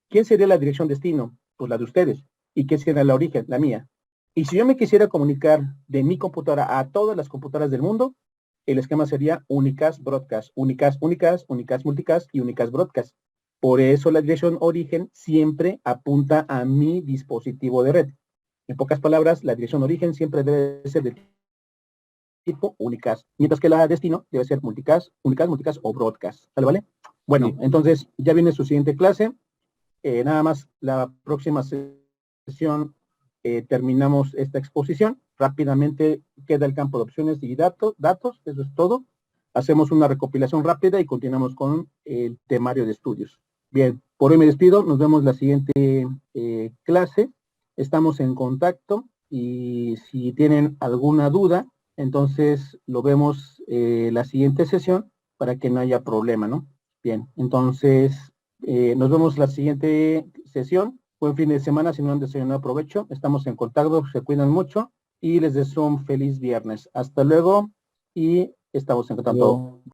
¿Quién sería la dirección destino? Pues la de ustedes. ¿Y qué sería la origen? La mía. Y si yo me quisiera comunicar de mi computadora a todas las computadoras del mundo, el esquema sería unicast, broadcast, unicast, unicast, unicast, multicast y unicast, broadcast. Por eso la dirección origen siempre apunta a mi dispositivo de red. En pocas palabras, la dirección origen siempre debe ser de tipo unicast, mientras que la destino debe ser multicast, unicast, multicast o broadcast. ¿Vale? ¿Vale? Bueno, Sí. entonces ya viene su siguiente clase. Nada más la próxima sesión terminamos esta exposición. Rápidamente queda el campo de opciones y datos, eso es todo. Hacemos una recopilación rápida y continuamos con el temario de estudios. Bien, por hoy me despido, nos vemos la siguiente clase. Estamos en contacto y si tienen alguna duda, entonces lo vemos la siguiente sesión para que no haya problema, ¿no? Bien, entonces nos vemos la siguiente sesión. Buen fin de semana, si no han desayunado, aprovecho. Estamos en contacto, se cuidan mucho y les deseo un feliz viernes. Hasta luego y estamos en contacto. Yo